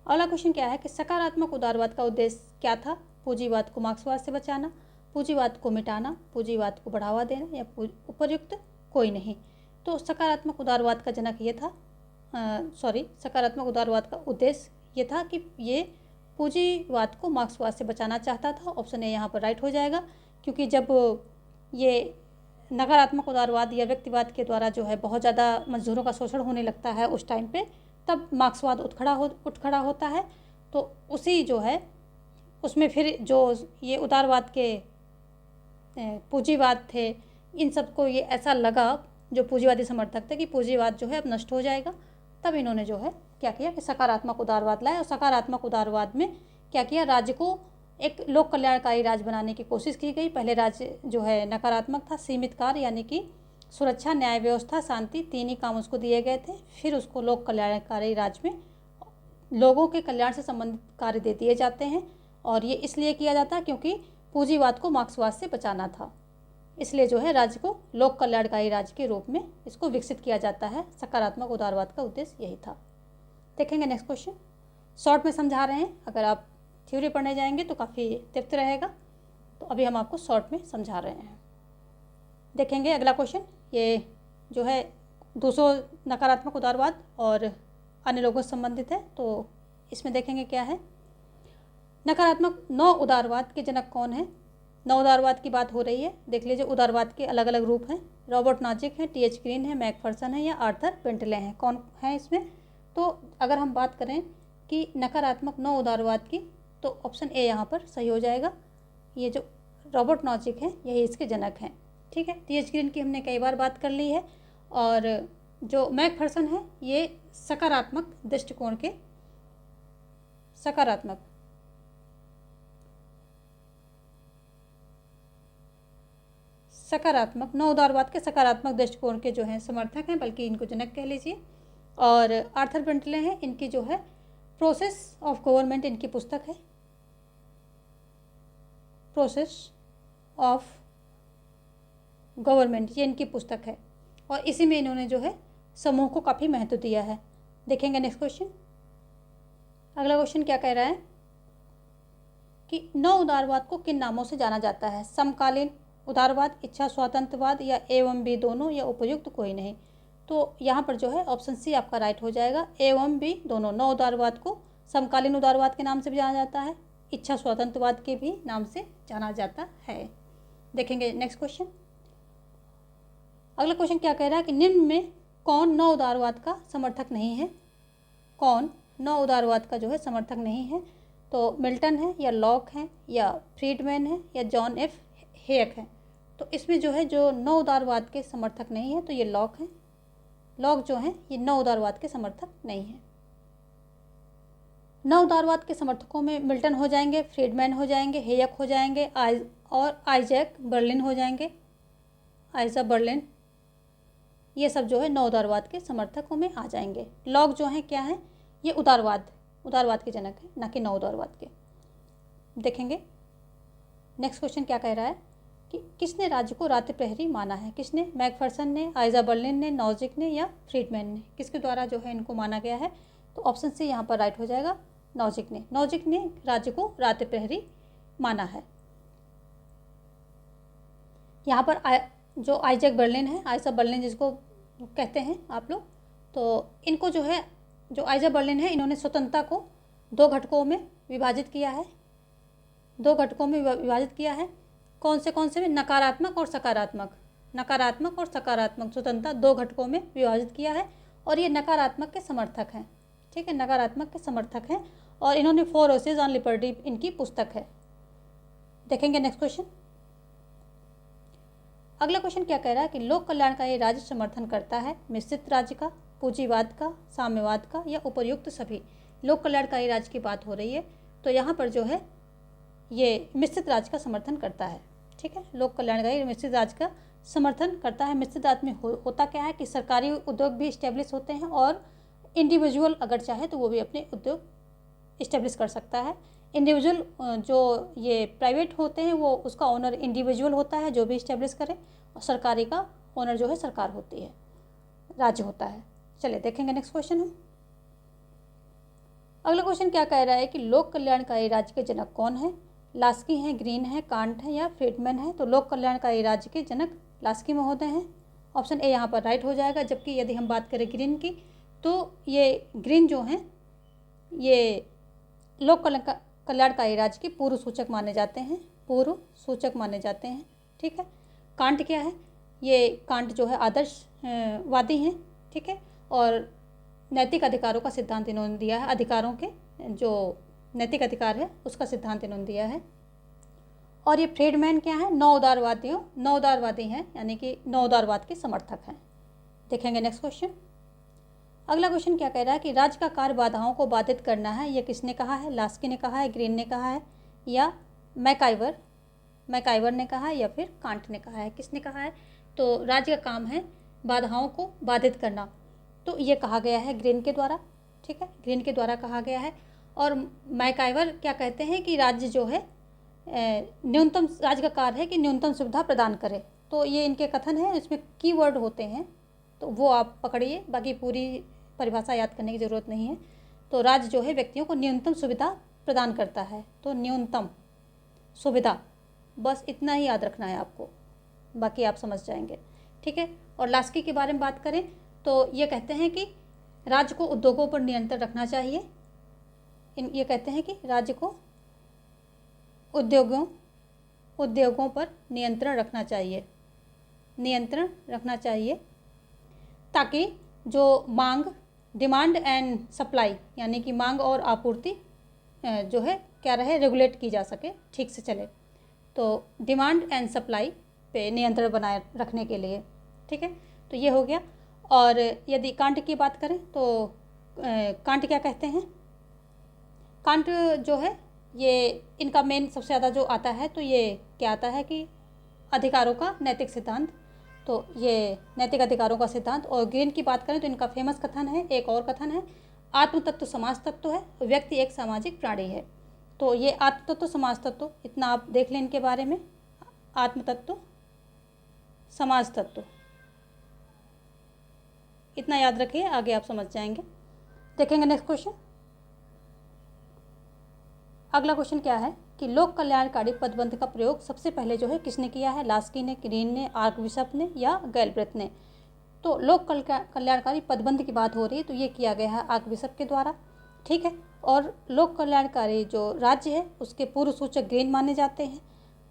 S1: अगला क्वेश्चन क्या है कि सकारात्मक उदारवाद का उद्देश्य क्या था? पूंजीवाद को मार्क्सवाद से बचाना, पूंजीवाद को मिटाना, पूंजीवाद को बढ़ावा देना या उपर्युक्त कोई नहीं। तो सकारात्मक उदारवाद का जनक ये था, सकारात्मक उदारवाद का उद्देश्य ये था कि ये पूंजीवाद को मार्क्सवाद से बचाना चाहता था। ऑप्शन ए यहाँ पर राइट हो जाएगा, क्योंकि जब ये नकारात्मक उदारवाद या व्यक्तिवाद के द्वारा जो है बहुत ज़्यादा मजदूरों का शोषण होने लगता है उस टाइम पे, तब मार्क्सवाद उठ खड़ा होता है। तो उसी जो है उसमें फिर जो ये उदारवाद के पूंजीवाद थे, इन सबको ये ऐसा लगा, जो पूंजीवादी समर्थक थे, कि पूंजीवाद जो है अब नष्ट हो जाएगा। तब इन्होंने जो है क्या किया कि सकारात्मक उदारवाद लाया। और सकारात्मक उदारवाद में क्या किया? राज्य को एक लोक कल्याणकारी राज्य बनाने की कोशिश की गई। पहले राज्य जो है नकारात्मक था, सीमित कार्य यानी कि सुरक्षा, न्याय व्यवस्था, शांति, 3 ही काम उसको दिए गए थे। फिर उसको लोक कल्याणकारी राज्य में लोगों के कल्याण से संबंधित कार्य दे दिए जाते हैं। और ये इसलिए किया जाता है क्योंकि पूंजीवाद को मार्क्सवाद से बचाना था, इसलिए जो है राज्य को लोक कल्याणकारी राज्य के रूप में इसको विकसित किया जाता है। सकारात्मक उदारवाद का उद्देश्य यही था। देखेंगे नेक्स्ट क्वेश्चन। शॉर्ट में समझा रहे हैं, अगर आप थ्योरी पढ़ने जाएंगे तो काफ़ी तृप्त रहेगा, तो अभी हम आपको शॉर्ट में समझा रहे हैं। देखेंगे अगला क्वेश्चन, ये जो है 200 नकारात्मक उदारवाद और अन्य लोगों से संबंधित है। तो इसमें देखेंगे क्या है, नकारात्मक 9 उदारवाद के जनक कौन है? 9 उदारवाद की बात हो रही है। देख लीजिए, उदारवाद के अलग अलग रूप हैं। रॉबर्ट नॉजिक है, टी.एच. ग्रीन है, मैकफर्सन है या आर्थर बेंटले हैं। कौन है इसमें? तो अगर हम बात करें कि नकारात्मक 9 उदारवाद की, तो ऑप्शन ए यहाँ पर सही हो जाएगा। ये जो रॉबर्ट नॉजिक है यही इसके जनक हैं। ठीक है, टी.एच. ग्रीन की हमने कई बार बात कर ली है। और जो मैकफर्सन है ये सकारात्मक दृष्टिकोण के सकारात्मक 9 उदारवाद के सकारात्मक दृष्टिकोण के जो हैं समर्थक हैं, बल्कि इनको जनक कह लीजिए। और आर्थर बेंटले हैं, इनकी जो है प्रोसेस ऑफ गवर्नमेंट इनकी पुस्तक है, प्रोसेस ऑफ गवर्नमेंट ये इनकी पुस्तक है। और इसी में इन्होंने जो है समूह को काफ़ी महत्व दिया है। देखेंगे नेक्स्ट क्वेश्चन। अगला क्वेश्चन क्या कह रहा है कि 9 उदारवाद को किन नामों से जाना जाता है? समकालीन उदारवाद, इच्छा स्वातंत्रवाद या एवं बी दोनों या उपयुक्त कोई नहीं। तो यहाँ पर जो है ऑप्शन सी आपका राइट हो जाएगा, एवं बी दोनों। 9 उदारवाद को समकालीन उदारवाद के नाम से भी जाना जाता है, इच्छा स्वतंत्रवाद के भी नाम से जाना जाता है। देखेंगे नेक्स्ट क्वेश्चन। अगला क्वेश्चन क्या कह रहा है कि निम्न में कौन 9 उदारवाद का समर्थक नहीं है? कौन 9 उदारवाद का जो है समर्थक नहीं है? तो मिल्टन है या लॉक है या फ्रीडमैन है या जॉन एफ हेयक है। तो इसमें जो है जो 9 उदारवाद के समर्थक नहीं है तो ये लॉक है। लॉक जो है ये 9 उदारवाद के समर्थक नहीं है। 9 उदारवाद के समर्थकों में मिल्टन हो जाएंगे, फ्रीडमैन हो जाएंगे, हेयक हो जाएंगे और आइजैक बर्लिन हो जाएंगे, आइजा बर्लिन। ये सब जो है 9 उदारवाद के समर्थकों में आ जाएंगे। लॉक जो है क्या है? ये उदारवाद के जनक है, ना कि 9 उदारवाद के। देखेंगे नेक्स्ट क्वेश्चन क्या कह रहा है कि किसने राज्य को रात्रि प्रहरी माना है? किसने? मैकफर्सन ने, आइजा बर्लिन ने, नॉजिक ने या फ्रीडमैन ने? किसके द्वारा जो है इनको माना गया है? तो ऑप्शन सी यहाँ पर राइट हो जाएगा, नॉजिक ने। नॉजिक ने राज्य को रात्रि प्रहरी माना है। यहाँ पर जो आइजैक बर्लिन है, आइजा बर्लिन जिसको कहते हैं आप लोग, तो इनको जो है, जो आइजा बर्लिन है, इन्होंने स्वतंत्रता को 2 घटकों में विभाजित किया है। 2 घटकों में विभाजित किया है। कौन से में? नकारात्मक और सकारात्मक। नकारात्मक और सकारात्मक स्वतंत्रता 2 घटकों में विभाजित किया है। और ये नकारात्मक के समर्थक हैं। ठीक है, नकारात्मक के समर्थक हैं। और इन्होंने 4 वर्सेस ऑन लिबर्टी इनकी पुस्तक है। देखेंगे नेक्स्ट क्वेश्चन। अगला क्वेश्चन क्या कह रहा है कि लोक कल्याणकारी राज्य समर्थन करता है मिश्रित राज्य का, पूंजीवाद का, साम्यवाद का या उपर्युक्त सभी। लोक कल्याणकारी राज्य की बात हो रही है, तो यहाँ पर जो है ये मिश्रित राज्य का समर्थन करता है। ठीक है, लोक कल्याणकारी मिश्रित राज्य का समर्थन करता है। मिश्रित राज्य में होता क्या है कि सरकारी उद्योग भी इस्टेब्लिश होते हैं और इंडिविजुअल अगर चाहे तो वो भी अपने उद्योग इस्टेब्लिश कर सकता है। इंडिविजुअल जो ये प्राइवेट होते हैं वो उसका ओनर इंडिविजुअल होता है जो भी इस्टेब्लिश करे, और सरकारी का ओनर जो है सरकार होती है, राज्य होता है। चलिए देखेंगे नेक्स्ट क्वेश्चन हम। अगला क्वेश्चन क्या कह रहा है कि लोक कल्याणकारी राज्य के जनक कौन है? लास्की हैं, ग्रीन है, कांट है या फ्रीडमैन है? तो लोक कल्याणकारी राज्य के जनक लास्की महोदय हैं। ऑप्शन ए यहाँ पर राइट हो जाएगा। जबकि यदि हम बात करें ग्रीन की तो ये ग्रीन जो हैं ये लोक कल्याणकारी राज्य के पूर्व सूचक माने जाते हैं, पूर्व सूचक माने जाते हैं। ठीक है, कांट क्या है? ये कांट जो है आदर्शवादी हैं। ठीक है, और नैतिक अधिकारों का सिद्धांत इन्होंने दिया है। अधिकारों के जो नैतिक अधिकार है उसका सिद्धांत इन्होंने दिया है। और ये फ्रीडमैन क्या है? नौ उदारवादी हैं, यानी कि नौ उदारवाद के समर्थक हैं। देखेंगे नेक्स्ट क्वेश्चन। अगला क्वेश्चन क्या कह रहा है कि राज्य का कार्य बाधाओं को बाधित करना है। ये किसने कहा है? लास्की ने कहा है, ग्रीन ने कहा है या मैकाइवर ने कहा है या फिर कांट ने कहा है? किसने कहा है? तो राज्य का काम है बाधाओं को बाधित करना, तो ये कहा गया है ग्रीन के द्वारा। ठीक है, ग्रीन के द्वारा कहा गया है। और मैकाइवर क्या कहते हैं कि राज्य जो है न्यूनतम, राज्य का कार्य है कि न्यूनतम सुविधा प्रदान करे। तो ये इनके कथन है, इसमें कीवर्ड होते हैं तो वो आप पकड़िए, बाकी पूरी परिभाषा याद करने की ज़रूरत नहीं है। तो राज्य जो है व्यक्तियों को न्यूनतम सुविधा प्रदान करता है, तो न्यूनतम सुविधा, बस इतना ही याद रखना है आपको, बाकी आप समझ जाएंगे। ठीक है, और लास्की के बारे में बात करें तो ये कहते हैं कि राज्य को उद्योगों पर नियंत्रण रखना चाहिए। ये कहते हैं कि राज्य को उद्योगों पर नियंत्रण रखना चाहिए, ताकि जो डिमांड एंड सप्लाई, यानी कि मांग और आपूर्ति जो है क्या रहे, रेगुलेट की जा सके, ठीक से चले। तो डिमांड एंड सप्लाई पे नियंत्रण बनाए रखने के लिए। ठीक है, तो ये हो गया। और यदि कांट की बात करें तो कांट क्या कहते हैं? कांट जो है ये इनका मेन सबसे ज़्यादा जो आता है तो ये क्या आता है कि अधिकारों का नैतिक सिद्धांत, तो ये नैतिक अधिकारों का सिद्धांत। और ग्रीन की बात करें तो इनका फेमस कथन है, एक और कथन है, आत्म तत्व समाज तत्व है, व्यक्ति एक सामाजिक प्राणी है। तो ये आत्म तत्व समाज तत्व, इतना आप देख लें इनके बारे में, आत्म तत्व समाज तत्व, इतना याद रखिए, आगे आप समझ जाएंगे। देखेंगे नेक्स्ट क्वेश्चन। अगला क्वेश्चन क्या है कि लोक कल्याणकारी पदबंध का प्रयोग सबसे पहले जो है किसने किया है? लास्की ने, ग्रीन ने, आर्कबिशप ने या गैलब्रेथ ने? तो लोक कल्याणकारी पदबंध की बात हो रही है तो ये किया गया है आर्कबिशप के द्वारा। ठीक है, और लोक कल्याणकारी जो राज्य है उसके पूर्व सूचक ग्रीन माने जाते हैं,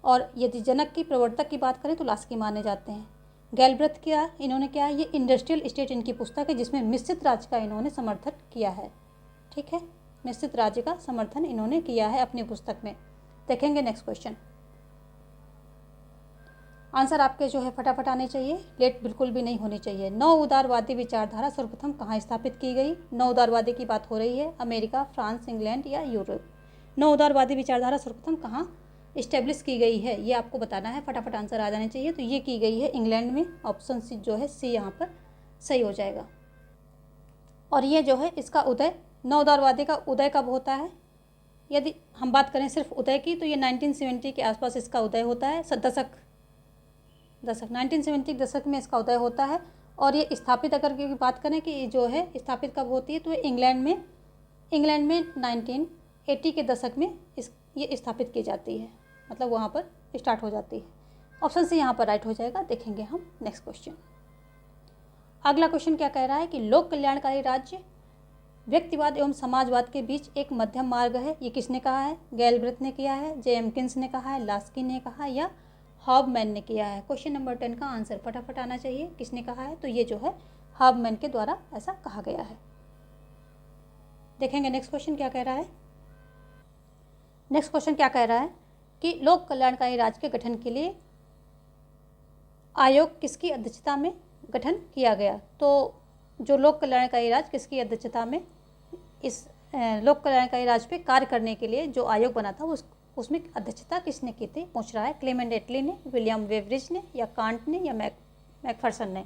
S1: और यदि जनक की प्रवर्तक की बात करें तो लास्की माने जाते हैं। गैलब्रेथ क्या इन्होंने क्या है, ये इंडस्ट्रियल स्टेट इनकी पुस्तक है जिसमें मिश्रित राज्य का इन्होंने समर्थन किया है। ठीक है, मिश्रित राज्य का समर्थन इन्होंने किया है अपनी पुस्तक में। देखेंगे नेक्स्ट क्वेश्चन। आंसर आपके जो है फटाफट आने चाहिए, लेट बिल्कुल भी नहीं होनी चाहिए। नौ उदारवादी विचारधारा सर्वप्रथम कहाँ स्थापित की गई? नौ उदारवादी की बात हो रही है, अमेरिका, फ्रांस, इंग्लैंड या यूरोप? नौ उदारवादी विचारधारा सर्वप्रथम कहाँ इस्टेब्लिश की गई है, ये आपको बताना है, फटाफट आंसर आ जाने चाहिए। तो ये की गई है इंग्लैंड में, ऑप्शन सी जो है सी यहाँ पर सही हो जाएगा। और ये जो है इसका उदय, नौ उदारवादी का उदय कब होता है? यदि हम बात करें सिर्फ उदय की तो ये 1970 के आसपास इसका उदय होता है, दशक 1970 दशक में इसका उदय होता है। और ये स्थापित अगर की बात करें कि जो है स्थापित कब होती है तो इंग्लैंड में 1980 के दशक में ये स्थापित की जाती है, मतलब वहाँ पर स्टार्ट हो जाती है। ऑप्शन सी यहाँ पर राइट हो जाएगा। देखेंगे हम नेक्स्ट क्वेश्चन। अगला क्वेश्चन क्या कह रहा है कि लोक कल्याणकारी राज्य व्यक्तिवाद एवं समाजवाद के बीच एक मध्यम मार्ग है। ये किसने कहा है? गैलब्रेथ ने किया है, जेम्किंस ने कहा है, लास्की ने कहा या हॉबमैन ने किया है? क्वेश्चन नंबर 10 का आंसर फटाफट आना चाहिए, किसने कहा है? तो ये जो है हॉबमैन के द्वारा ऐसा कहा गया है। देखेंगे नेक्स्ट क्वेश्चन क्या कह रहा है। नेक्स्ट क्वेश्चन क्या कह रहा है कि लोक कल्याणकारी राज्य के गठन के लिए आयोग किसकी अध्यक्षता में गठन किया गया? तो जो लोक कल्याणकारी राज्य किसकी अध्यक्षता में इस लोक कल्याणकारी राज्य पे कार्य करने के लिए जो आयोग बना था उसमें अध्यक्षता किसने की थी पूछ रहा है। क्लेमेंट एटली ने, विलियम वेब्रिज ने, या कांट ने, या मैकफर्सन ने।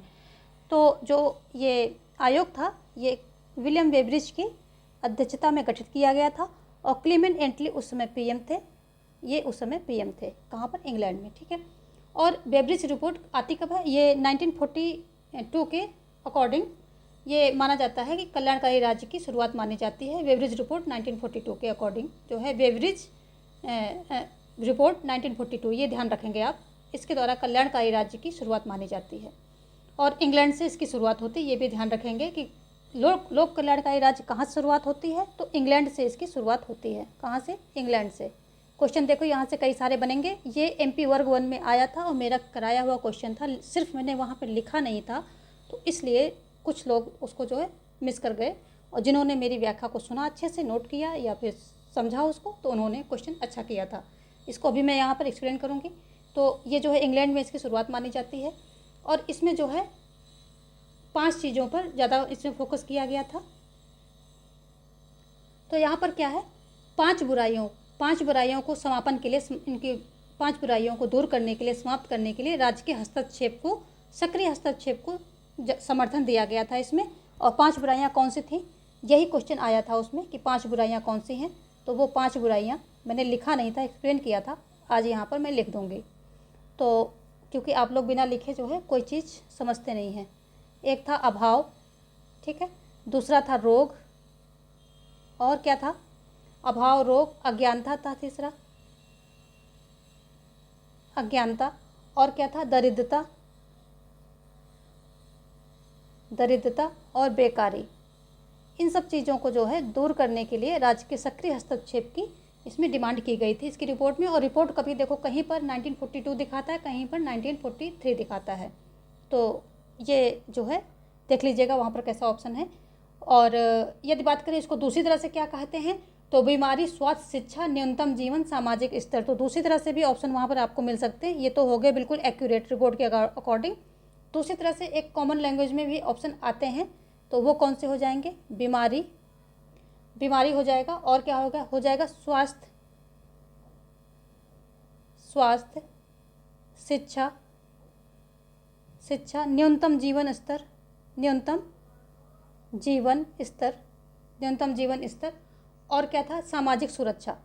S1: तो जो ये आयोग था ये विलियम वेब्रिज की अध्यक्षता में गठित किया गया था और क्लेमेंट एटली उस समय पीएम थे। ये उस समय पीएम थे, कहाँ पर, इंग्लैंड में, ठीक है। और वेब्रिज रिपोर्ट आती कब है, ये 1942 के अकॉर्डिंग ये माना जाता है कि कल्याणकारी राज्य की शुरुआत मानी जाती है। वेब्रिज रिपोर्ट 1942 के अकॉर्डिंग जो है, वेब्रिज रिपोर्ट 1942, ये ध्यान रखेंगे आप, इसके द्वारा कल्याणकारी राज्य की शुरुआत मानी जाती है और इंग्लैंड से इसकी शुरुआत होती है। ये भी ध्यान रखेंगे कि लोक कल्याणकारी राज्य कहाँ से शुरुआत होती है, तो इंग्लैंड से इसकी शुरुआत होती है। कहाँ से, इंग्लैंड से। क्वेश्चन देखो यहाँ से कई सारे बनेंगे। ये MP वर्ग 1 में आया था और मेरा कराया हुआ क्वेश्चन था, सिर्फ मैंने वहाँ पर लिखा नहीं था, तो इसलिए कुछ लोग उसको जो है मिस कर गए, और जिन्होंने मेरी व्याख्या को सुना, अच्छे से नोट किया या फिर समझा उसको, तो उन्होंने क्वेश्चन अच्छा किया था। इसको अभी मैं यहाँ पर एक्सप्लेन करूँगी। तो ये जो है इंग्लैंड में इसकी शुरुआत मानी जाती है और इसमें जो है 5 चीज़ों पर ज़्यादा इसमें फोकस किया गया था। तो यहाँ पर क्या है, 5 बुराइयों को समापन के लिए, इनकी 5 बुराइयों को दूर करने के लिए, समाप्त करने के लिए राज्य के हस्तक्षेप को, सक्रिय हस्तक्षेप को समर्थन दिया गया था इसमें। और 5 बुराइयाँ कौन सी थी, यही क्वेश्चन आया था उसमें कि 5 बुराइयाँ कौन सी हैं। तो वो 5 बुराइयाँ मैंने लिखा नहीं था, एक्सप्लेन किया था, आज यहाँ पर मैं लिख दूँगी। तो क्योंकि आप लोग बिना लिखे जो है कोई चीज़ समझते नहीं हैं। एक था अभाव, ठीक है, दूसरा था रोग, और क्या था, अभाव, रोग, अज्ञानता था तीसरा, अज्ञानता, और क्या था, दरिद्रता और बेकारी। इन सब चीज़ों को जो है दूर करने के लिए राज्य के सक्रिय हस्तक्षेप की इसमें डिमांड की गई थी इसकी रिपोर्ट में। और रिपोर्ट कभी देखो कहीं पर 1942 दिखाता है, कहीं पर 1943 दिखाता है, तो ये जो है देख लीजिएगा वहाँ पर कैसा ऑप्शन है। और यदि बात करें इसको दूसरी तरह से क्या कहते हैं, तो बीमारी, स्वास्थ्य, शिक्षा, न्यूनतम जीवन, सामाजिक स्तर, तो दूसरी तरह से भी ऑप्शन वहाँ पर आपको मिल सकते हैं। ये तो हो गए बिल्कुल एक्यूरेट रिपोर्ट के अकॉर्डिंग। दूसरी तरह से एक कॉमन लैंग्वेज में भी ऑप्शन आते हैं, तो वो कौन से हो जाएंगे, बीमारी हो जाएगा, और क्या होगा, हो जाएगा स्वास्थ्य, शिक्षा, न्यूनतम जीवन स्तर, और क्या था, सामाजिक सुरक्षा।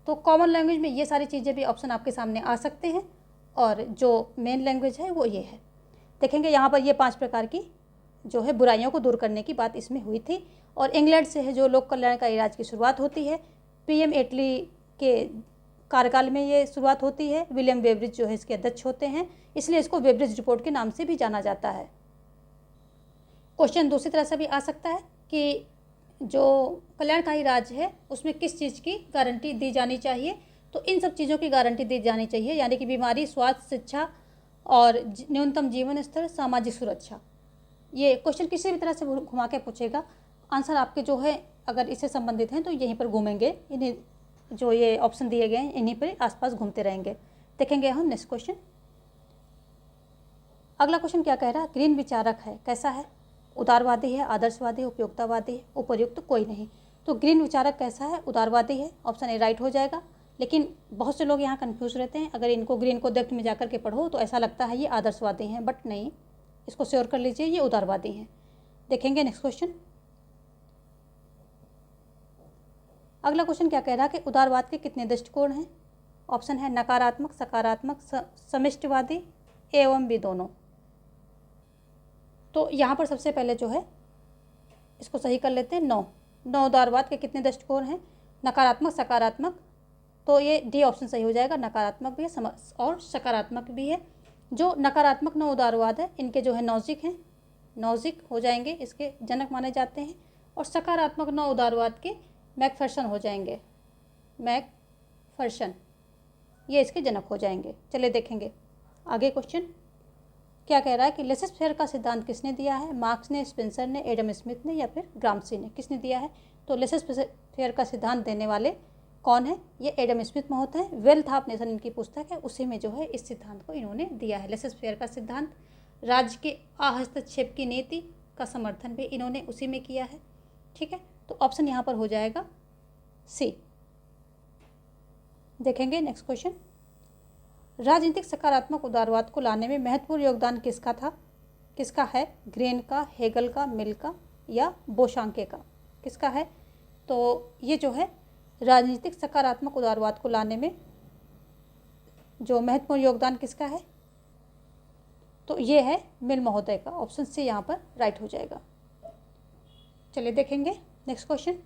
S1: तो कॉमन लैंग्वेज में ये सारी चीज़ें भी ऑप्शन आपके सामने आ सकते हैं, और जो मेन लैंग्वेज है वो ये है। देखेंगे यहाँ पर ये 5 प्रकार की जो है बुराइयों को दूर करने की बात इसमें हुई थी, और इंग्लैंड से है जो लोक कल्याणकारी राज्य की शुरुआत होती है। PM एटली के कार्यकाल में ये शुरुआत होती है। विलियम वेब्रिज जो है इसके अध्यक्ष होते हैं, इसलिए इसको वेब्रिज रिपोर्ट के नाम से भी जाना जाता है। क्वेश्चन दूसरी तरह से भी आ सकता है कि जो कल्याणकारी राज्य है उसमें किस चीज़ की गारंटी दी जानी चाहिए, तो इन सब चीज़ों की गारंटी दी जानी चाहिए, यानी कि बीमारी, स्वास्थ्य, शिक्षा और न्यूनतम जीवन स्तर, सामाजिक सुरक्षा। ये क्वेश्चन किसी भी तरह से घुमा के पूछेगा, आंसर आपके जो है अगर इससे संबंधित हैं तो यहीं पर घूमेंगे, इन्हीं जो ये ऑप्शन दिए गए हैं इन्हीं पर आसपास घूमते रहेंगे। देखेंगे हम नेक्स्ट क्वेश्चन। अगला क्वेश्चन क्या कह रहा है, ग्रीन विचारक है, कैसा है, उदारवादी है, आदर्शवादी है, उपयोगितावादी है, उपर्युक्त कोई नहीं। तो ग्रीन विचारक कैसा है, उदारवादी है, ऑप्शन ए राइट हो जाएगा। लेकिन बहुत से लोग यहाँ कन्फ्यूज रहते हैं, अगर इनको ग्रीन को डेप्थ में जाकर के पढ़ो तो ऐसा लगता है ये आदर्शवादी हैं, बट नहीं, इसको श्योर कर लीजिए ये उदारवादी हैं। देखेंगे नेक्स्ट क्वेश्चन। अगला क्वेश्चन क्या कह रहा है कि उदारवाद के कितने दृष्टिकोण हैं, ऑप्शन है नकारात्मक, सकारात्मक, समिष्टवादी, एवं भी दोनों। तो यहाँ पर सबसे पहले जो है इसको सही कर लेते हैं, 9 उदारवाद के कितने दृष्टिकोण हैं, नकारात्मक, सकारात्मक, तो ये डी ऑप्शन सही हो जाएगा, नकारात्मक भी है और सकारात्मक भी है। जो नकारात्मक 9 उदारवाद है इनके जो है नॉजिक हो जाएंगे, इसके जनक माने जाते हैं, और सकारात्मक 9 उदारवाद के मैकफर्सन हो जाएंगे, मैकफर्सन ये इसके जनक हो जाएंगे। चलिए देखेंगे आगे क्वेश्चन क्या कह रहा है कि लेसेस फेयर का सिद्धांत किसने दिया है, मार्क्स ने, स्पेंसर ने, एडम स्मिथ ने, या फिर ग्राम्सी ने, किसने दिया है। तो लेसेस फेयर का सिद्धांत देने वाले कौन है, ये एडम स्मिथ महोदय हैं। वेल्थ ऑफ नेशन इनकी पुस्तक है, उसी में जो है इस सिद्धांत को इन्होंने दिया है। लेसेस फेयर का सिद्धांत, राज्य के अहस्तक्षेप की नीति का समर्थन भी इन्होंने उसी में किया है। ठीक है, तो ऑप्शन यहाँ पर हो जाएगा सी। देखेंगे नेक्स्ट क्वेश्चन। राजनीतिक सकारात्मक उदारवाद को लाने में महत्वपूर्ण योगदान किसका था? किसका है? ग्रेन का, हेगल का, मिल का या बोशांके का? किसका है? तो ये जो है राजनीतिक सकारात्मक उदारवाद को लाने में जो महत्वपूर्ण योगदान किसका है, तो ये है मिल महोदय का। ऑप्शन सी यहाँ पर राइट हो जाएगा। चलिए देखेंगे नेक्स्ट क्वेश्चन।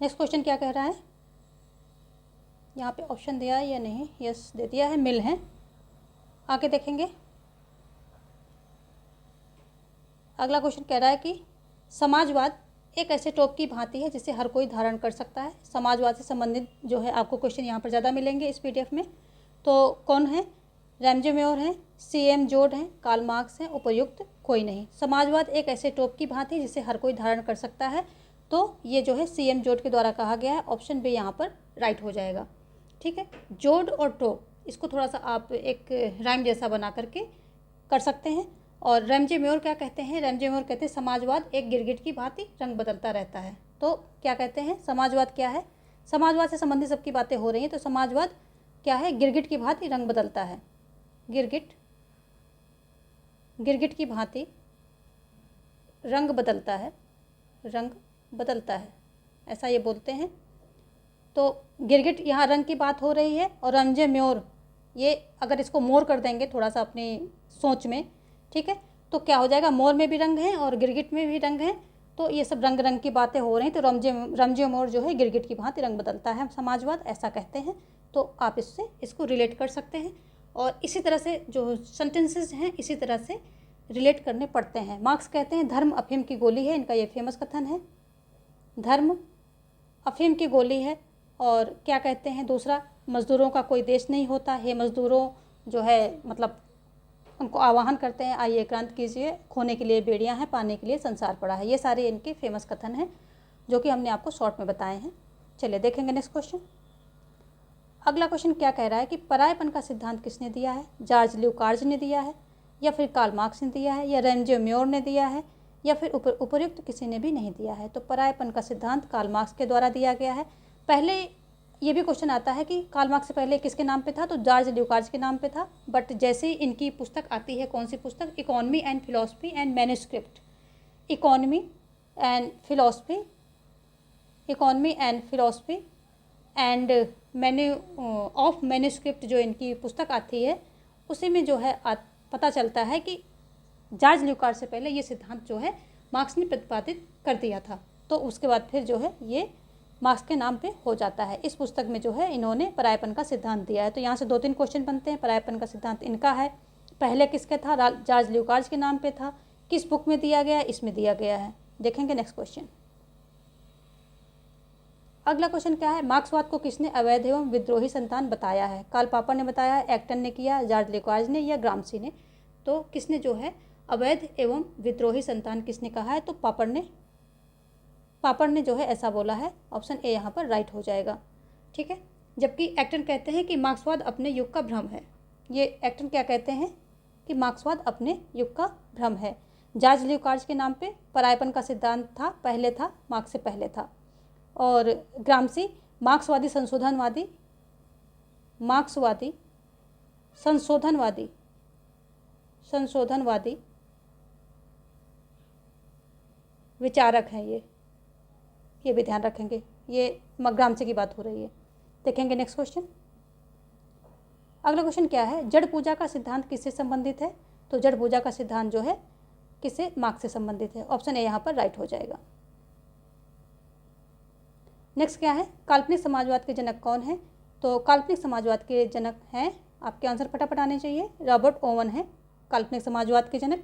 S1: नेक्स्ट क्वेश्चन क्या कह रहा है, यहाँ पे ऑप्शन दिया है या नहीं? यस दे दिया है, मिल है। आगे देखेंगे। अगला क्वेश्चन कह रहा है कि समाजवाद एक ऐसे टॉप की भांति है जिसे हर कोई धारण कर सकता है। समाजवाद से संबंधित जो है आपको क्वेश्चन यहाँ पर ज़्यादा मिलेंगे इस पीडीएफ में। तो कौन है? रैमजे मेयर हैं, सीएम जोड हैं, कार्ल मार्क्स हैं, उपयुक्त कोई नहीं। समाजवाद एक ऐसे टॉप की भांति है जिसे हर कोई धारण कर सकता है, तो ये जो है सीएम जोड के द्वारा कहा गया है। ऑप्शन बी यहाँ पर राइट हो जाएगा। ठीक है, जोड और टॉप इसको थोड़ा सा आप एक राइम जैसा बना करके कर सकते हैं। और रैमजे मेयर क्या कहते हैं? रैमजे मेयर कहते हैं समाजवाद एक गिरगिट की भांति रंग बदलता रहता है। तो क्या कहते हैं? समाजवाद क्या है? समाजवाद से संबंधित सबकी बातें हो रही हैं, तो समाजवाद क्या है? गिरगिट की भांति रंग बदलता है। गिरगिट की भांति रंग बदलता है, रंग बदलता है, ऐसा ये बोलते हैं। तो गिरगिट यहाँ रंग की बात हो रही है, और रैमजे मेयर ये अगर इसको मोर कर देंगे थोड़ा सा अपनी सोच में, ठीक है, तो क्या हो जाएगा? मोर में भी रंग है और गिरगिट में भी रंग है, तो ये सब रंग रंग की बातें हो रही हैं। तो रैमजे मेयर जो है गिरगिट की भांति रंग बदलता है, समाजवाद ऐसा कहते हैं। तो आप इससे इसको रिलेट कर सकते हैं, और इसी तरह से जो सेंटेंसेस हैं इसी तरह से रिलेट करने पड़ते हैं। मार्क्स कहते हैं धर्म अफीम की गोली है, इनका ये फेमस कथन है, धर्म अफीम की गोली है। और क्या कहते हैं दूसरा? मज़दूरों का कोई देश नहीं होता है, मज़दूरों जो है मतलब उनको आह्वान करते हैं आइए क्रांति कीजिए, खोने के लिए बेड़ियां हैं, पाने के लिए संसार पड़ा है। ये सारे इनके फेमस कथन हैं जो कि हमने आपको शॉर्ट में बताए हैं। चलिए देखेंगे नेक्स्ट क्वेश्चन। अगला क्वेश्चन क्या कह रहा है कि परायपन का सिद्धांत किसने दिया है? जॉर्ज ल्यूकार्ज ने दिया है, या फिर कार्ल मार्क्स ने दिया है, या रैमजे मेयर ने दिया है, या फिर उपर्युक्त किसी ने भी नहीं दिया है। तो परायपन का सिद्धांत कार्ल मार्क्स के द्वारा दिया गया है। पहले ये भी क्वेश्चन आता है कि कार्ल मार्क्स से पहले किसके नाम पे था? तो जॉर्ज ल्यूकार्ज के नाम पे था। बट जैसे ही इनकी पुस्तक आती है, कौन सी पुस्तक? Economy and philosophy and manuscript, economy and philosophy, economy and philosophy end of manuscript जो इनकी पुस्तक आती है, उसी में जो है पता चलता है कि जॉर्ज ल्यूकार्ज से पहले ये सिद्धांत जो है मार्क्स ने प्रतिपादित कर दिया था। तो उसके बाद फिर जो है ये मार्क्स के नाम पे हो जाता है। इस पुस्तक में जो है इन्होंने परायपन का सिद्धांत दिया है। तो यहाँ से 2-3 क्वेश्चन बनते हैं। परायपन का सिद्धांत इनका है, पहले किसके था? जॉर्ज ल्यूकार्ज के नाम पे था। किस बुक में दिया गया है? इसमें दिया गया है। देखेंगे नेक्स्ट क्वेश्चन। अगला क्वेश्चन क्या है? मार्क्सवाद को किसने अवैध एवं विद्रोही संतान बताया है? कार्ल पॉपर ने बताया है, एक्टन ने किया, जॉर्ज ल्यूकार्ज ने, या ग्राम्सी ने? तो किसने जो है अवैध एवं विद्रोही संतान किसने कहा है? तो पापड़ ने जो है ऐसा बोला है। ऑप्शन ए यहाँ पर राइट हो जाएगा। ठीक है, जबकि एक्टन कहते हैं कि मार्क्सवाद अपने युग का भ्रम है। ये एक्टन क्या कहते हैं कि मार्क्सवाद अपने युग का भ्रम है। जॉर्ज ल्यूकार्ज के नाम पे परायपन का सिद्धांत था, पहले था, मार्क्स से पहले था। और ग्राम्सी मार्क्सवादी संशोधनवादी विचारक हैं। ये भी ध्यान रखेंगे, ये ग्राम्सी की बात हो रही है। देखेंगे नेक्स्ट क्वेश्चन। अगला क्वेश्चन क्या है? जड़ पूजा का सिद्धांत किससे संबंधित है? तो जड़ पूजा का सिद्धांत जो है किससे? मार्क्स से संबंधित है। ऑप्शन ए यहाँ पर राइट हो जाएगा। नेक्स्ट क्या है? काल्पनिक समाजवाद के जनक कौन है? तो काल्पनिक समाजवाद के जनक हैं, आपके आंसर फटाफट आने चाहिए, रॉबर्ट ओवन है काल्पनिक समाजवाद के जनक।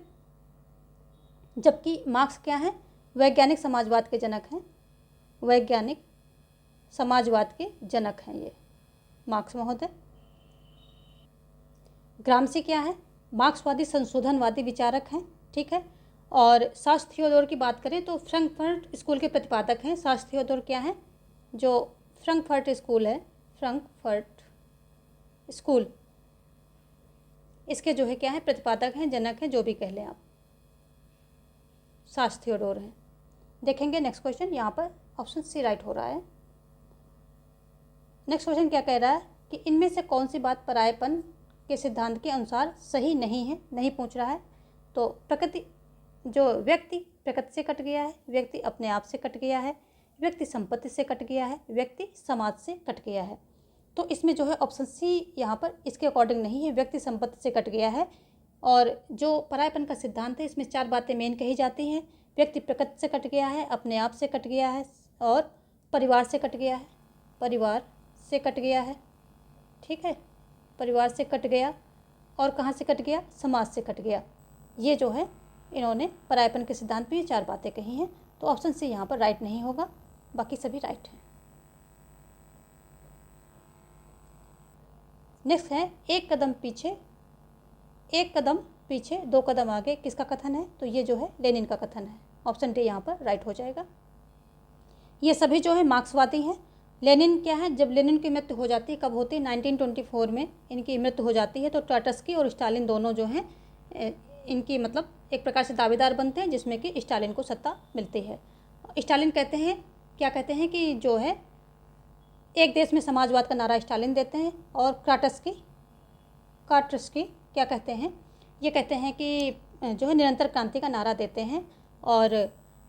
S1: जबकि मार्क्स क्या है? वैज्ञानिक समाजवाद के जनक हैं, वैज्ञानिक समाजवाद के जनक हैं ये मार्क्स महोदय। ग्राम्सी क्या है? मार्क्सवादी संशोधनवादी विचारक हैं। ठीक है, और सास थियोडोर की बात करें तो फ्रैंकफर्ट स्कूल के प्रतिपादक हैं। सास थियोडोर क्या है? जो फ्रैंकफर्ट स्कूल है, फ्रैंकफर्ट स्कूल, इसके जो है क्या है? प्रतिपादक हैं, जनक हैं, जो भी कह लें आप, सास थियोडोर हैं। देखेंगे नेक्स्ट क्वेश्चन, यहाँ पर ऑप्शन सी राइट हो रहा है। नेक्स्ट क्वेश्चन क्या कह रहा है कि इनमें से कौन सी बात परायेपन के सिद्धांत के अनुसार सही नहीं है, नहीं पूछ रहा है। तो प्रकृति, जो व्यक्ति प्रकृति से कट गया है, व्यक्ति अपने आप से कट गया है, व्यक्ति संपत्ति से कट गया है, व्यक्ति समाज से कट गया है। तो इसमें जो है ऑप्शन सी यहाँ पर इसके अकॉर्डिंग नहीं है, व्यक्ति संपत्ति से कट गया है। और जो परायेपन का सिद्धांत है इसमें 4 बातें मेन कही जाती हैं। व्यक्ति प्रकृति से कट गया है, अपने आप से कट गया है, और परिवार से कट गया है, परिवार से कट गया है, ठीक है, परिवार से कट गया, और कहाँ से कट गया, समाज से कट गया। ये जो है इन्होंने परायेपन के सिद्धांत में ये 4 बातें कही हैं। तो ऑप्शन सी यहाँ पर राइट नहीं होगा, बाकी सभी राइट हैं। नेक्स्ट है एक कदम पीछे 2 कदम आगे, किसका कथन है? तो ये जो है लेनिन का कथन है। ऑप्शन डी यहाँ पर राइट हो जाएगा। ये सभी जो है मार्क्सवादी हैं। लेनिन क्या है, जब लेनिन की मृत्यु हो जाती है, कब होती है? 1924 में इनकी मृत्यु हो जाती है। तो ट्राटस्की और स्टालिन दोनों जो हैं इनकी मतलब एक प्रकार से दावेदार बनते हैं, जिसमें कि स्टालिन को सत्ता मिलती है। स्टालिन कहते हैं, क्या कहते हैं कि जो है एक देश में समाजवाद का नारा स्टालिन देते हैं। और ट्राटस्की क्या कहते हैं, ये कहते हैं कि जो है निरंतर क्रांति का नारा देते हैं। और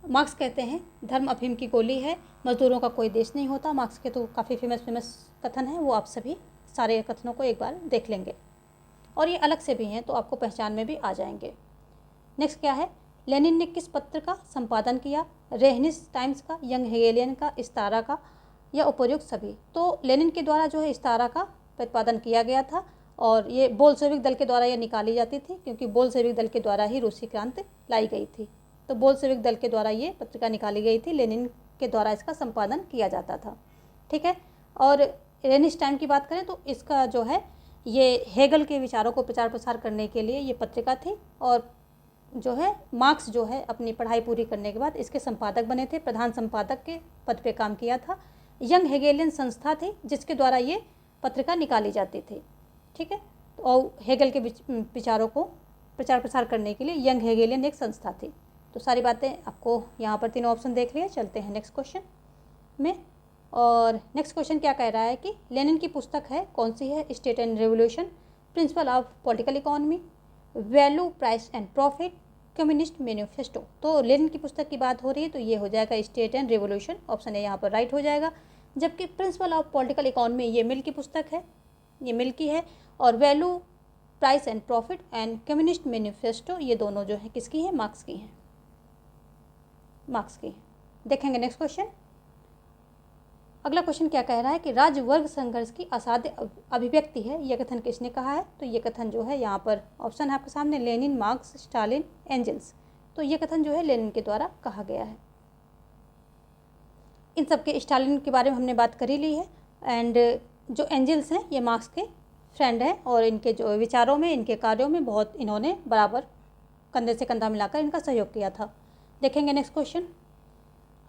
S1: मार्क्स कहते हैं धर्म अफीम की गोली है, मजदूरों का कोई देश नहीं होता। मार्क्स के तो काफ़ी फेमस कथन हैं, वो आप सभी सारे कथनों को एक बार देख लेंगे, और ये अलग से भी हैं तो आपको पहचान में भी आ जाएंगे। नेक्स्ट क्या है, लेनिन ने किस पत्र का संपादन किया? रेहनिस टाइम्स का, यंग हेगेलियन का, इस्तारा का, या उपर्युक्त सभी? तो लेनिन के द्वारा जो है इस्तारा का प्रतिपादन किया गया था, और ये बोल्शेविक दल के द्वारा ये निकाली जाती थी, क्योंकि बोल्शेविक दल के द्वारा ही रूसी क्रांति लाई गई थी। तो बोल्शेविक दल के द्वारा ये पत्रिका निकाली गई थी, लेनिन के द्वारा इसका संपादन किया जाता था, ठीक है। और रेनिस टाइम की बात करें तो इसका जो है ये हेगल के विचारों को प्रचार प्रसार करने के लिए ये पत्रिका थी। और जो है मार्क्स जो है अपनी पढ़ाई पूरी करने के बाद इसके संपादक बने थे, प्रधान संपादक के पद पे काम किया था। यंग हेगेलियन संस्था थी जिसके द्वारा ये पत्रिका निकाली जाती थी, ठीक है। और हेगल के विचारों को प्रचार प्रसार करने के लिए यंग हेगेलियन एक संस्था थी। तो सारी बातें आपको यहाँ पर 3 ऑप्शन देख लिए। चलते हैं नेक्स्ट क्वेश्चन में। और नेक्स्ट क्वेश्चन क्या कह रहा है कि लेनिन की पुस्तक है, कौन सी है? State and revolution, principle of political economy, value price and profit, communist manifesto. तो लेनिन की पुस्तक की बात हो रही है तो ये हो जाएगा state and revolution, option A यहाँ पर राइट हो जाएगा। जबकि प्रिंसिपल ऑफ पॉलिटिकल इकोनॉमी ये मिल की पुस्तक है, ये मिल की है। और value price and profit and communist manifesto ये दोनों जो है किसकी हैं? मार्क्स की हैं, मार्क्स की हैं। देखेंगे नेक्स्ट क्वेश्चन। अगला क्वेश्चन क्या कह रहा है कि राज्य वर्ग संघर्ष की असाध्य अभिव्यक्ति है, यह कथन किसने कहा है? तो ये कथन जो है यहाँ पर ऑप्शन है आपके सामने, लेनिन, मार्क्स, स्टालिन, एंजल्स। तो ये कथन जो है लेनिन के द्वारा कहा गया है। इन सब के स्टालिन के बारे में हमने बात कर ही ली है। एंड जो एंजल्स हैं ये मार्क्स के फ्रेंड हैं, और इनके जो विचारों में, इनके कार्यों में बहुत इन्होंने बराबर कंधे से कंधा मिलाकर इनका सहयोग किया था। देखेंगे नेक्स्ट क्वेश्चन।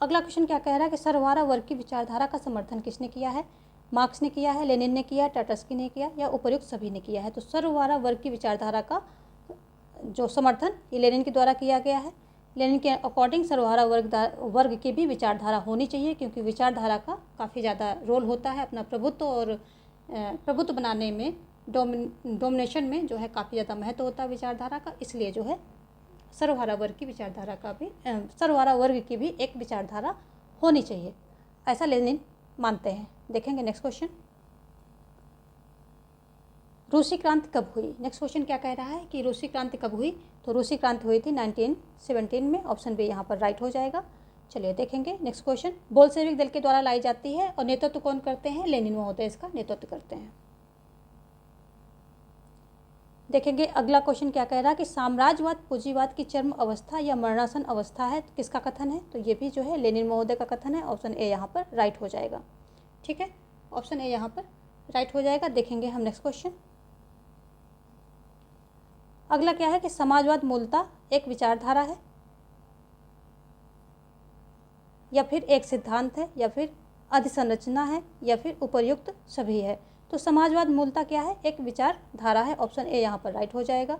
S1: अगला क्वेश्चन क्या कह रहा है कि सर्वहारा वर्ग की विचारधारा का समर्थन किसने किया है? मार्क्स ने किया है, लेनिन ने किया, ट्राटस्की ने किया, या उपर्युक्त सभी ने किया है? तो सर्वहारा वर्ग की विचारधारा का जो समर्थन ये लेनिन के द्वारा किया गया है। लेनिन के अकॉर्डिंग सर्वहारा वर्ग की भी विचारधारा होनी चाहिए, क्योंकि विचारधारा का काफ़ी ज़्यादा रोल होता है अपना प्रभुत्व और प्रभुत्व बनाने में, डोमिनेशन में जो है काफ़ी ज़्यादा महत्व होता है विचारधारा का। इसलिए जो है सर्वहारा वर्ग की विचारधारा का भी, सर्वहारा वर्ग की भी एक विचारधारा होनी चाहिए, ऐसा लेनिन मानते हैं। देखेंगे नेक्स्ट क्वेश्चन। रूसी क्रांति कब हुई? नेक्स्ट क्वेश्चन क्या कह रहा है कि रूसी क्रांति कब हुई? तो रूसी क्रांति हुई थी 1917 में, ऑप्शन बी यहाँ पर राइट हो जाएगा। चलिए देखेंगे नेक्स्ट क्वेश्चन। बोल्शेविक दल के द्वारा लाई जाती है और नेतृत्व कौन करते हैं? लेनिन महोदय इसका नेतृत्व करते हैं। देखेंगे अगला क्वेश्चन क्या कह रहा है कि साम्राज्यवाद पूंजीवाद की चरम अवस्था या मरणासन अवस्था है, तो किसका कथन है? तो ये भी जो है लेनिन महोदय का कथन है, ऑप्शन ए यहाँ पर राइट हो जाएगा, ठीक है। ऑप्शन ए यहाँ पर राइट हो जाएगा। देखेंगे हम नेक्स्ट क्वेश्चन। अगला क्या है कि समाजवाद मूलतः एक विचारधारा है, या फिर एक सिद्धांत है, या फिर अधिसंरचना है, या फिर उपर्युक्त सभी है? तो समाजवाद मूलतः क्या है? एक विचारधारा है, ऑप्शन ए यहाँ पर राइट हो जाएगा।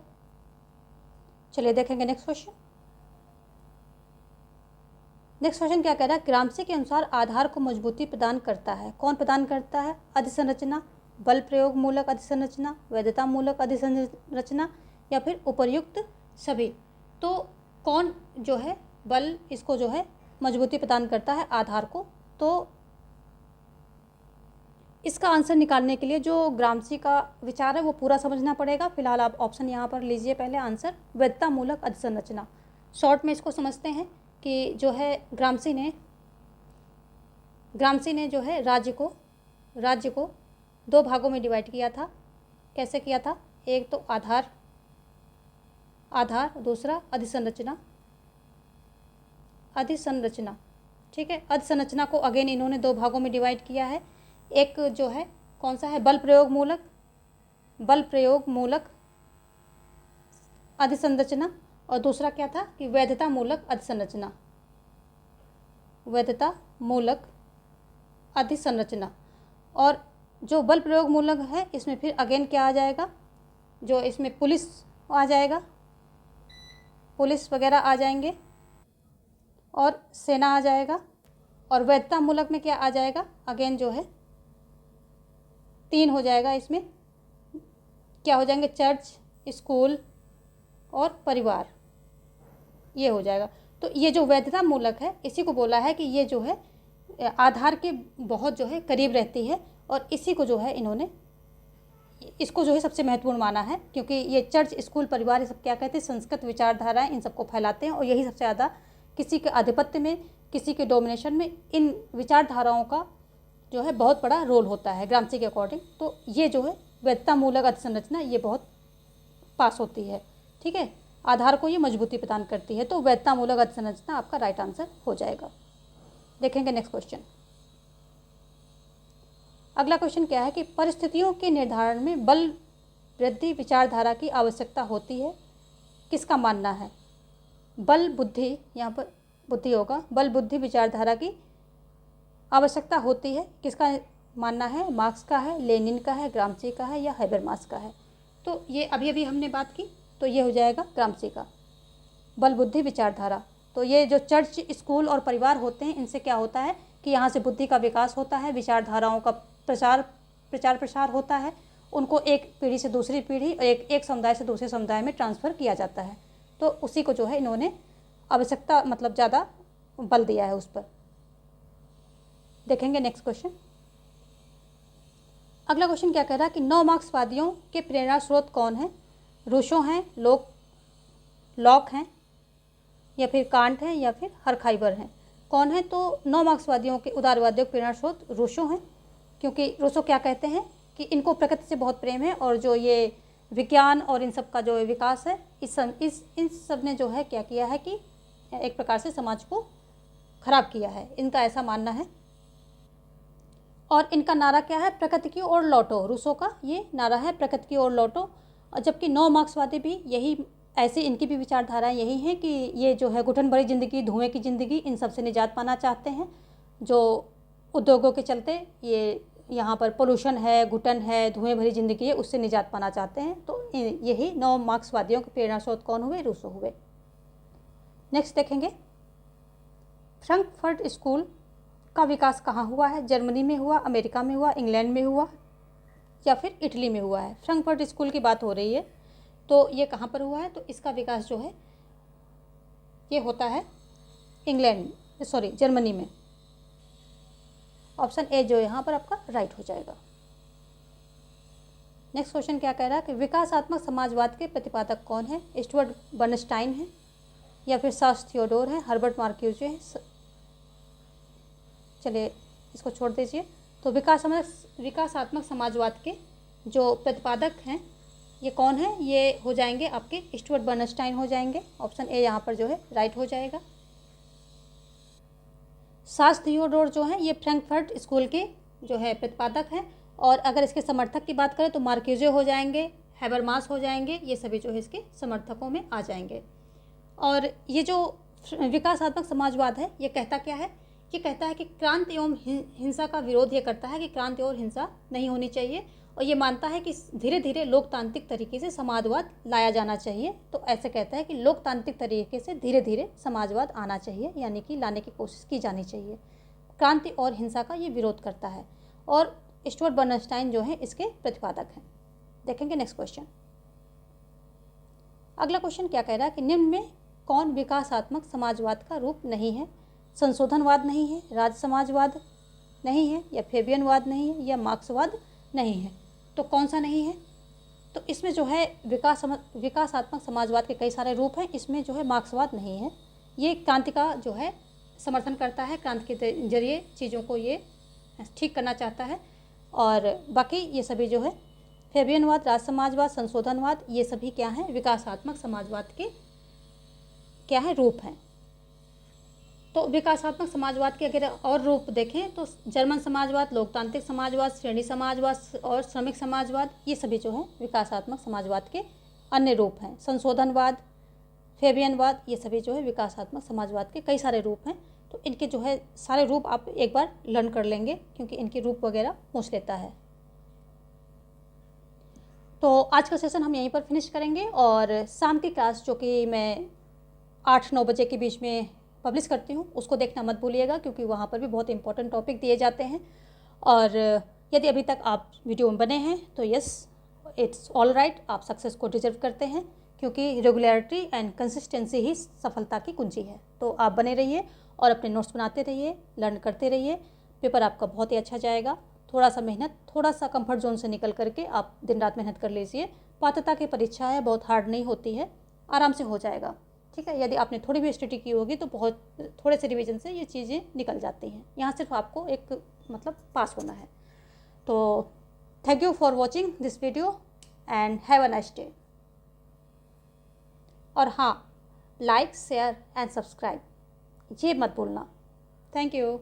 S1: चलिए देखेंगे नेक्स्ट क्वेश्चन। नेक्स्ट क्वेश्चन क्या कह रहा है, ग्रामसी के अनुसार आधार को मजबूती प्रदान करता है, कौन प्रदान करता है? अधिसंरचना, बल प्रयोग मूलक अधिसंरचना, वैधता मूलक अधिसंरचना, या फिर उपर्युक्त सभी। तो कौन जो है बल इसको जो है मजबूती प्रदान करता है आधार को? तो इसका आंसर निकालने के लिए जो ग्रामसी का विचार है वो पूरा समझना पड़ेगा। फिलहाल आप ऑप्शन यहाँ पर लीजिए पहले आंसर, वैधता मूलक अधिसंरचना। शॉर्ट में इसको समझते हैं कि जो है ग्रामसी ने जो है राज्य को दो भागों में डिवाइड किया था। कैसे किया था? एक तो आधार, दूसरा अधिसंरचना। ठीक है, अधिसंरचना को अगेन इन्होंने दो भागों में डिवाइड किया है। एक जो है कौन सा है? बल प्रयोग मूलक अधिसंरचना, और दूसरा क्या था कि वैधता मूलक अधिसंरचना। और जो बल प्रयोग मूलक है इसमें फिर अगेन क्या आ जाएगा? जो इसमें पुलिस आ जाएगा, पुलिस वगैरह आ जाएंगे और सेना आ जाएगा। और वैधता मूलक में क्या आ जाएगा? अगेन जो है 3 हो जाएगा। इसमें क्या हो जाएंगे? चर्च, स्कूल और परिवार, ये हो जाएगा। तो ये जो वैधता मूलक है इसी को बोला है कि ये जो है आधार के बहुत जो है करीब रहती है, और इसी को जो है इन्होंने इसको जो है सबसे महत्वपूर्ण माना है, क्योंकि ये चर्च, स्कूल, परिवार, ये सब क्या कहते हैं? संस्कृत विचारधाराएं, इन सबको फैलाते हैं, और यही सबसे ज़्यादा किसी के आधिपत्य में, किसी के डोमिनेशन में इन विचारधाराओं का जो है बहुत बड़ा रोल होता है ग्रामसी के अकॉर्डिंग। तो ये जो है वैधता मूलक अधिसंरचना ये बहुत पास होती है। ठीक है, आधार को ये मजबूती प्रदान करती है, तो वैधता मूलक अधिसंरचना आपका राइट आंसर हो जाएगा। देखेंगे नेक्स्ट क्वेश्चन। अगला क्वेश्चन क्या है कि परिस्थितियों के निर्धारण में बल वृद्धि विचारधारा की आवश्यकता होती है, किसका मानना है? बल बुद्धि, यहाँ पर बुद्धि होगा, बल बुद्धि विचारधारा की आवश्यकता होती है, किसका मानना है? मार्क्स का है, लेनिन का है, ग्रामसी का है, या हैबरमास का है? तो ये अभी अभी हमने बात की, तो ये हो जाएगा ग्रामसी का, बल बुद्धि विचारधारा। तो ये जो चर्च, स्कूल और परिवार होते हैं, इनसे क्या होता है कि यहाँ से बुद्धि का विकास होता है, विचारधाराओं का प्रचार प्रसार होता है, उनको एक पीढ़ी से दूसरी पीढ़ी, एक समुदाय से दूसरे समुदाय में ट्रांसफ़र किया जाता है। तो उसी को जो है इन्होंने आवश्यकता मतलब ज़्यादा बल दिया है उस पर। देखेंगे नेक्स्ट क्वेश्चन। अगला क्वेश्चन क्या कह रहा है कि नौ मार्क्सवादियों के प्रेरणा स्रोत कौन है? रूसो हैं, लॉक हैं, या फिर कांट हैं, या फिर हरखाइबर हैं? कौन है? तो नौ मार्क्सवादियों के उदारवादियों के प्रेरणा स्रोत रूसो हैं, क्योंकि रूसो क्या कहते हैं कि इनको प्रकृति से बहुत प्रेम है, और जो ये विज्ञान और इन सब का जो विकास है, इन सब ने जो है क्या किया है कि एक प्रकार से समाज को खराब किया है, इनका ऐसा मानना है। और इनका नारा क्या है? प्रकृति की ओर लौटो। रूसो का ये नारा है, प्रकृति की ओर लौटो। और जबकि नौ मार्क्सवादी भी यही, ऐसी इनकी भी विचारधाराएं यही हैं कि ये जो है घुटन भरी ज़िंदगी, धुएं की ज़िंदगी, इन सब से निजात पाना चाहते हैं। जो उद्योगों के चलते ये यहाँ पर पोल्यूशन है, घुटन है, धुएं भरी ज़िंदगी है, उससे निजात पाना चाहते हैं। तो यही नौ मार्क्सवादियों के प्रेरणा स्रोत कौन हुए? रूसो हुए। नेक्स्ट देखेंगे, फ्रैंकफर्ट स्कूल का विकास कहाँ हुआ है? जर्मनी में हुआ, अमेरिका में हुआ, इंग्लैंड में हुआ, या फिर इटली में हुआ है? फ्रैंकफर्ट स्कूल की बात हो रही है, तो ये कहाँ पर हुआ है? तो इसका विकास जो है ये होता है जर्मनी में। ऑप्शन ए जो यहाँ पर आपका राइट हो जाएगा। नेक्स्ट क्वेश्चन क्या कह रहा है कि विकासात्मक समाजवाद के प्रतिपादक कौन है? स्टुअर्ट बर्नस्टाइन है, या फिर सास थियोडोर है, हर्बर्ट मार्क्यूजे है? चलिए इसको छोड़ दीजिए। तो विकासात्मक समाजवाद के जो प्रतिपादक हैं ये कौन है? ये हो जाएंगे आपके स्टुअर्ट बर्नस्टाइन हो जाएंगे। ऑप्शन ए यहाँ पर जो है राइट हो जाएगा। सास थियोडोर जो है ये फ्रैंकफर्ट स्कूल के जो है प्रतिपादक हैं, और अगर इसके समर्थक की बात करें तो मार्क्यूजे हो जाएंगे, हैबरमास हो जाएंगे, ये सभी जो है इसके समर्थकों में आ जाएंगे। और ये जो विकासात्मक समाजवाद है ये कहता क्या है? ये कहता है कि क्रांति एवं हिंसा का विरोध ये करता है कि क्रांति और हिंसा नहीं होनी चाहिए, और ये मानता है कि धीरे धीरे लोकतांत्रिक तरीके से समाजवाद लाया जाना चाहिए। तो ऐसे कहता है कि लोकतांत्रिक तरीके से धीरे धीरे समाजवाद आना चाहिए, यानी कि लाने की कोशिश की जानी चाहिए। क्रांति और हिंसा का ये विरोध करता है और स्टुअर्ट बर्नस्टाइन जो है इसके प्रतिपादक हैं। देखेंगे नेक्स्ट क्वेश्चन। अगला क्वेश्चन क्या कह रहा है कि निम्न में कौन विकासात्मक समाजवाद का रूप नहीं है? संशोधनवाद नहीं है, राज समाजवाद नहीं है, या फेबियनवाद नहीं है, या मार्क्सवाद नहीं है। तो कौन सा नहीं है? तो इसमें जो है विकासात्मक समाजवाद के कई सारे रूप हैं, इसमें जो है मार्क्सवाद नहीं है। ये क्रांति का जो है समर्थन करता है, क्रांति के जरिए चीज़ों को ये ठीक करना चाहता है। और बाकी ये सभी जो है फेबियनवाद, राज समाजवाद, संशोधनवाद, ये सभी क्या हैं? विकासात्मक समाजवाद के क्या है? रूप हैं। तो विकासात्मक समाजवाद के अगर और रूप देखें तो जर्मन समाजवाद, लोकतांत्रिक समाजवाद, श्रेणी समाजवाद और श्रमिक समाजवाद, ये सभी जो है विकासात्मक समाजवाद के अन्य रूप हैं। संशोधनवाद, फेबियनवाद, ये सभी जो है विकासात्मक समाजवाद के कई सारे रूप हैं। तो इनके जो है सारे रूप आप एक बार लर्न कर लेंगे, क्योंकि इनके रूप वगैरह पूछ लेता है। तो आज का सेशन हम यहीं पर फिनिश करेंगे और शाम की क्लास जो कि मैं 8-9 बजे के बीच में पब्लिश करती हूँ उसको देखना मत भूलिएगा, क्योंकि वहाँ पर भी बहुत इंपॉर्टेंट टॉपिक दिए जाते हैं। और यदि अभी तक आप वीडियो में बने हैं तो यस, इट्स ऑल राइट, आप सक्सेस को डिजर्व करते हैं, क्योंकि रेगुलरिटी एंड कंसिस्टेंसी ही सफलता की कुंजी है। तो आप बने रहिए और अपने नोट्स बनाते रहिए, लर्न करते रहिए। पेपर आपका बहुत ही अच्छा जाएगा। थोड़ा सा मेहनत, थोड़ा सा कंफर्ट जोन से निकल करके आप दिन रात मेहनत कर लीजिए। पात्रता की परीक्षा है, बहुत हार्ड नहीं होती है, आराम से हो जाएगा। ठीक है, यदि आपने थोड़ी भी स्टडी की होगी तो बहुत थोड़े से रिवीजन से ये चीज़ें निकल जाती हैं। यहाँ सिर्फ आपको एक मतलब पास होना है। तो thank you for watching this video and have a nice day. और हाँ, लाइक, शेयर एंड सब्सक्राइब ये मत भूलना। Thank you.